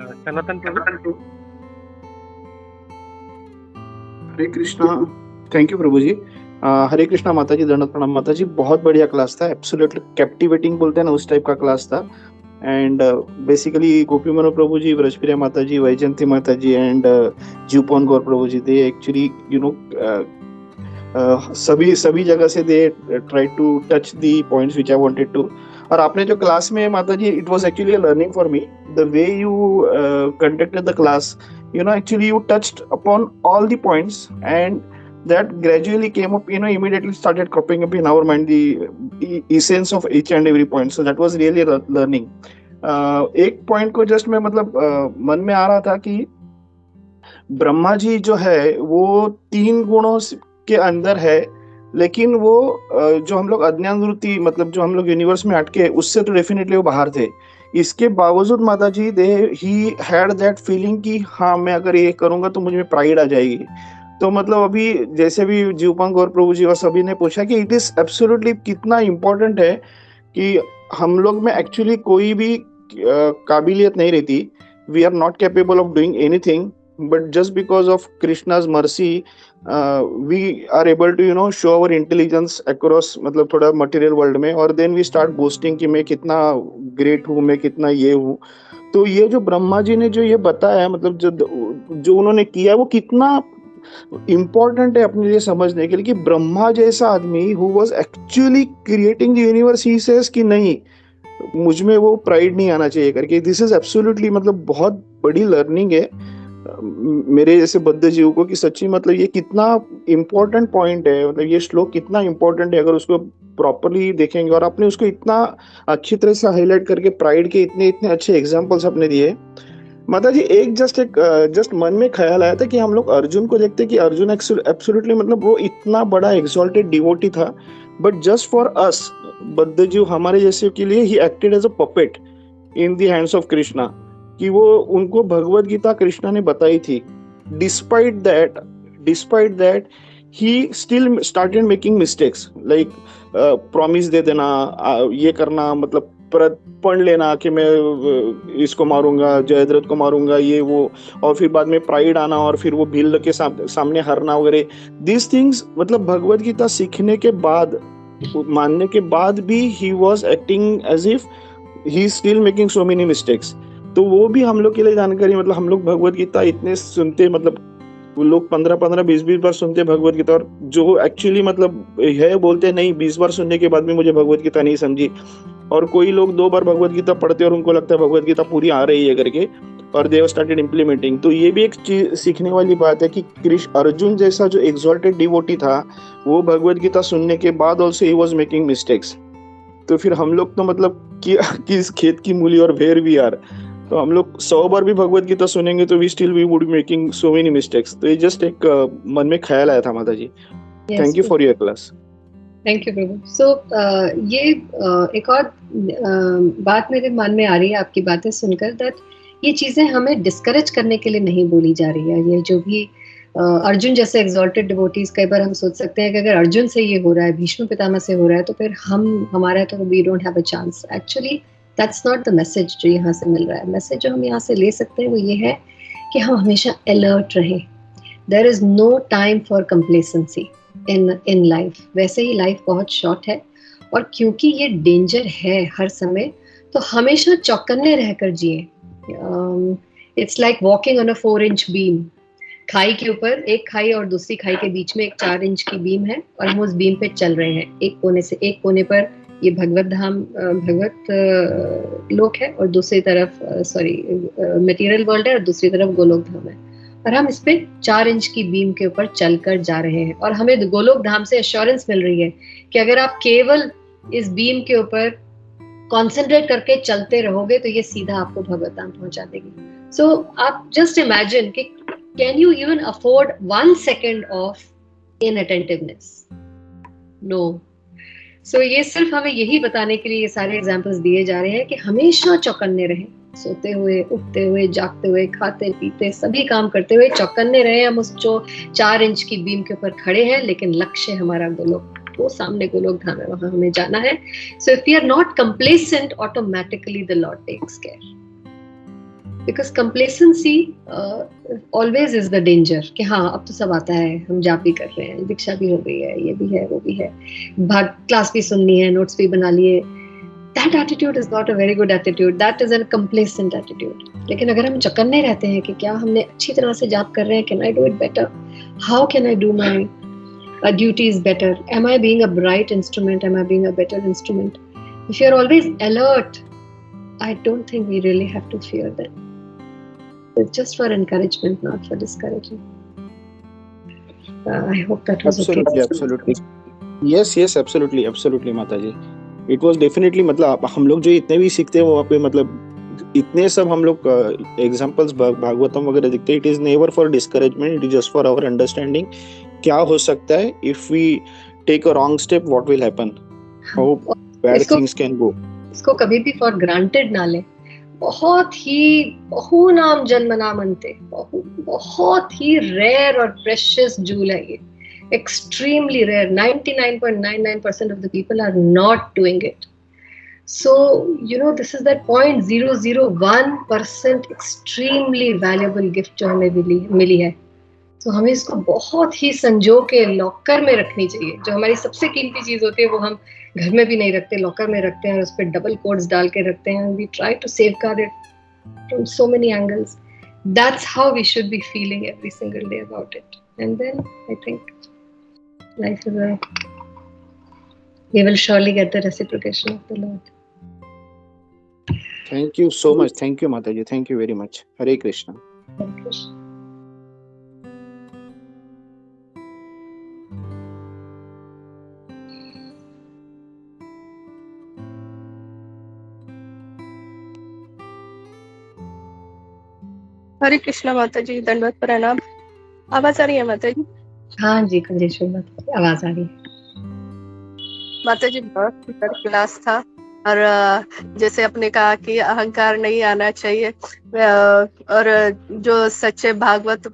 सनातन प्रभु। हरे कृष्णा। थैंक यू प्रभु जी। हरे कृष्णा माता जी, दंडवत प्रणाम माता जी। बहुत बढ़िया क्लास था, एब्सोल्युटली कैप्टिवेटिंग बोलते हैं ना, उस टाइप का क्लास था। एंड बेसिकली गोपी मनो प्रभु जी, ब्रजप्रिया माता जी, वैजयंती माता जी and जीवपॉन Gaur Prabhu ji, they actually सभी जगह से they try to touch the points which I wanted to. और आपने जो क्लास में माता जी, it was actually a learning for me, the way you conducted the class, actually you touched upon all the points, and that gradually came up, immediately started cropping up in our mind the essence of each and every point. So that was really learning. एक पॉइंट को जस्ट मैं मतलब मन में आ रहा था कि ब्रह्मा जी जो है वो 3 गुणों के अंदर है, लेकिन वो जो हम लोग अज्ञान वृत्ति, मतलब जो हम लोग यूनिवर्स में अटके, उससे तो डेफिनेटली वो बाहर थे। इसके बावजूद माता जी, ही हैड दैट फीलिंग कि हाँ, मैं अगर ये करूंगा तो मुझे प्राइड आ जाएगी। तो मतलब अभी जैसे भी जीवपॉन गौर प्रभु जी और सभी ने पूछा कि इट इज एब्सोल्युटली कितना इम्पोर्टेंट है कि हम लोग में एक्चुअली कोई भी काबिलियत नहीं रहती, we are not capable of doing anything, but just because of Krishna's mercy we are able to show our intelligence across मतलब थोड़ा material world में, और then we start boasting कि मैं कितना great हूँ, मैं कितना ये हूँ। तो ये जो ब्रह्मा जी ने जो ये बताया, मतलब जो उन्होंने किया, वो कितना इम्पोर्टेंट है अपने लिए समझने के लिए कि ब्रह्मा जैसा आदमी who was actually creating the universe, he says कि नहीं, मुझ में वो प्राइड नहीं आना चाहिए करके। दिस इज एब्सोल्युटली मतलब बहुत बड़ी लर्निंग है मेरे जैसे बद्ध जीव को, कि सच्ची मतलब ये कितना इम्पोर्टेंट पॉइंट है, मतलब ये श्लोक कितना इम्पोर्टेंट है अगर उसको प्रॉपरली देखेंगे। और आपने उसको इतना अच्छी तरह से हाईलाइट करके प्राइड के इतने अच्छे एग्जांपल्स आपने दिए माता जी। जस्ट मन में ख्याल आया था कि हम लोग अर्जुन को देखते कि अर्जुन एब्सोल्युटली मतलब वो इतना बड़ा एक्सॉल्टेड डिवोटी था, बट जस्ट फॉर अस बद्ध जीव, हमारे जैसे के लिए, he acted as a puppet in the hands of Krishna, कि वो उनको भगवत गीता कृष्णा ने बताई थी। Despite that he still started making mistakes, like promise दे देना, ये करना, मतलब पढ़ लेना कि मैं इसको मारूंगा, जयद्रथ को मारूंगा, ये वो, और फिर बाद में प्राइड आना, और फिर वो भील के सामने हारना वगैरह। दिस थिंग्स मतलब भगवत गीता सीखने के बाद, मानने के बाद भी he was acting as if he still making so many mistakes. तो वो भी हम लोग के लिए जानकारी, मतलब हम लोग भगवत गीता इतने सुनते, मतलब वो लोग 15-15, 20-20 बार सुनते भगवत गीता, और जो एक्चुअली मतलब है बोलते नहीं 20 बार सुनने के बाद भी मुझे भगवत गीता नहीं समझी। और कोई लोग 2 बार भगवत गीता पढ़ते और उनको लगता है भगवत गीता पूरी आ रही है करके, और दे हैव स्टार्टेड इम्प्लीमेंटिंग। तो ये भी एक चीज सीखने वाली बात है कि अर्जुन जैसा जो एक्सॉल्टेड डिवोटी था, वो भगवत गीता सुनने के बाद also he was making mistakes. तो फिर हम लोग तो मतलब किस खेत की मूली और वेयर वी आर, तो हम लोग 100 बार भी भगवत गीता सुनेंगे तो we still we would making so many mistakes. तो ये जस्ट एक मन में ख्याल आया था माता जी। Thank you for your class. Thank you प्रभु। सो ये एक और बात मेरे मन में आ रही है आपकी बातें सुनकर, दैट ये चीजें हमें डिस्करेज करने के लिए नहीं बोली जा रही है। ये जो भी अर्जुन जैसे एग्जॉल्टेड डिवोटीज, कई बार हम सोच सकते हैं कि अगर अर्जुन से ये हो रहा है, भीष्म पितामह से हो रहा है, तो फिर हमारा तो we don't have a chance. Actually that's not the message जो यहाँ से मिल रहा है। मैसेज जो हम यहाँ से ले सकते हैं वो ये है कि हम हमेशा अलर्ट रहें। There is no time for complacency in life. वैसे ही लाइफ बहुत शॉर्ट है, और क्योंकि ये डेंजर है हर समय, तो हमेशा चौकन्ने रहकर जिए। It's like walking on a 4 inch beam. खाई के ऊपर एक खाई और दूसरी खाई के बीच में एक 4 इंच की बीम है, और हम उस बीम पे चल रहे हैं। एक कोने से एक कोने पर ये भगवत धाम, भगवत लोक है, और दूसरी तरफ मटेरियल वर्ल्ड है, और दूसरी तरफ गोलोक धाम है। और हम इस पे 4 इंच की बीम के ऊपर चलकर जा रहे हैं, और हमें गोलोक धाम से एश्योरेंस मिल रही है कि अगर आप केवल इस बीम के ऊपर कॉन्सेंट्रेट करके चलते रहोगे तो ये सीधा आपको भगवत धाम पहुंचा देगी। सो आप जस्ट इमेजिन कि can you even afford 1 second of inattentiveness? No. So ये सिर्फ हमें यही बताने के लिए ये सारे एग्जाम्पल्स दिए जा रहे हैं कि हमेशा चौकन्ने रहें, सोते हुए, उठते हुए, जागते हुए, खाते पीते, सभी काम करते हुए चौकन्ने रहे। हम उस जो 4 इंच की बीम के ऊपर खड़े हैं, लेकिन लक्ष्य हमारा गोलोक, वो सामने गोलोक धाम है, वहां हमें जाना है। So if we are not complacent, automatically the lord takes care. Because complacency always is the danger कि हाँ अब तो सब आता है, हम जाप भी कर रहे हैं, दीक्षा भी हो गई है, ये भी है, वो भी है, भाग क्लास भी सुननी है, नोट्स भी बना लिए. That attitude is not a very good attitude. That is a complacent attitude. लेकिन अगर हम चकन्ने रहते हैं कि क्या हमने अच्छी तरह से जाप कर रहे हैं, can I do it better? How can I do my duties better? Am I being a bright instrument? Am I being a better instrument? If you're always alert, I don't think we really have to fear them. It's just for encouragement, not for discouragement. I hope that was Absolutely, okay. absolutely. Yes, absolutely, माताजी. It was definitely, मतलब हम लोग जो इतने भी सीखते हैं वहाँ पे, मतलब इतने सब हम लोग एग्जाम्पल्स भागवतम वगैरह दिखते हैं. It is never for discouragement, it is just for our understanding. क्या हो सकता है if we take a wrong step, what will happen, how bad things can go. इसको कभी भी फॉर ग्रांटेड ना लें. बहुत ही बहुनाम जन्मनामन्ते, बहुत ही रेयर और प्रेशियस जूल है ये. Extremely rare. 99.99% of the people are not doing it. So, this is that 0.001% extremely valuable gift जो हमें मिली है. तो हमें इसको बहुत ही संजो के लॉकर में रखनी चाहिए. जो हमारी सबसे कीमती चीज होती है वो हम घर में भी नहीं रखते, लॉकर में रखते हैं और उस पर डबल कोड्स डाल के रखते हैं. We try to safeguard it from so many angles. That's how we should be feeling every single day about it. And then I think life is we will surely get the reciprocation of the Lord. Thank you so much. Thank you, Mataji. Thank you very much. Hare Krishna. Hare Krishna. हरे कृष्णा माताजी, दंडवत प्रणाम. आवाज आ रही है माताजी? हाँ जी, कंजेश्वर माता, आवाज आ रही है. माताजी बहुत सुंदर क्लास था. और जैसे आपने कहा कि अहंकार नहीं आना चाहिए, और जो सच्चे भागवत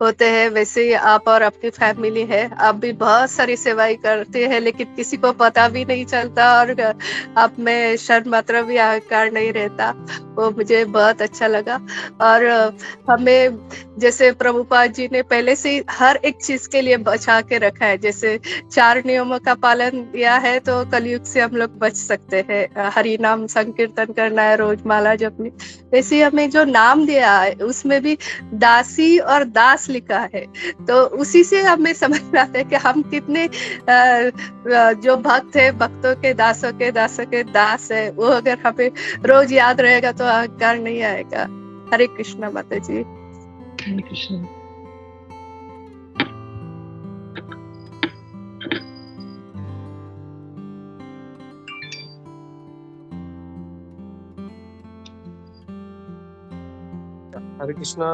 होते हैं वैसे ही आप और आपकी फैमिली है. आप भी बहुत सारी सेवाएं करते हैं लेकिन किसी को पता भी नहीं चलता, और आप में शर्म मात्र भी अहंकार नहीं रहता. वो मुझे बहुत अच्छा लगा. और हमें जैसे प्रभुपाद जी ने पहले से हर एक चीज के लिए बचा के रखा है. जैसे 4 नियमों का पालन किया है तो कलयुग से हम लोग बच सकते हैं. हरि नाम संकीर्तन करना है, रोज माला जपनी. वैसे हमें जो नाम दिया है उसमें भी दासी और दास लिखा है. तो उसी से हमें समझ में आता है कि हम कितने जो भक्त है, भक्तों के दासों के दास है. वो अगर हमें रोज याद रहेगा तो अहंकार नहीं आएगा. हरे कृष्णा माता जी. हरे कृष्ण. हरे कृष्णा.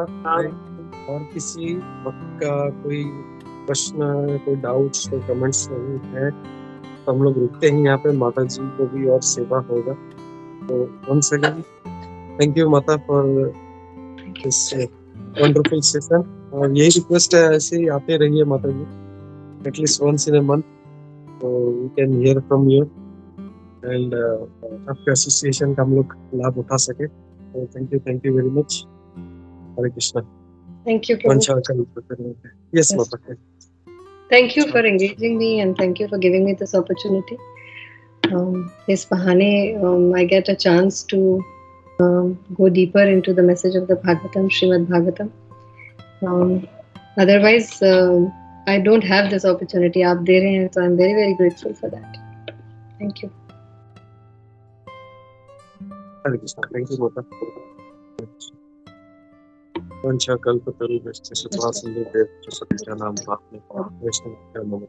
और किसी वक्त का कोई प्रश्न, कोई डाउट्स, कोई कमेंट्स नहीं है तो हम लोग रुकते हैं यहाँ पे. माता जी को भी और सेवा होगा. तो once again, thank you माता for this wonderful session. और यही रिक्वेस्ट है, ऐसे ही आते रहिए माता जी, at least once in a month, so we can hear from you and आपके एसोसिएशन का हम लोग लाभ उठा सके. तो thank you very much. Hare Krishna. Thank you. Yes, Mata. Thank you for engaging me and thank you for giving me this opportunity. This bahane I get a chance to go deeper into the message of the Bhagavatam, Srimad Bhagavatam. Otherwise, I don't have this opportunity. आप दे रहे हैं तो I'm very very grateful for that. Thank you. Hare Krishna. Thank you, Mata. वंशा कल्पतरुभ्यश्च कृपा सिन्धुभ्यश्च पतितानां पावनेभ्यो वैष्णवेभ्यो नमः.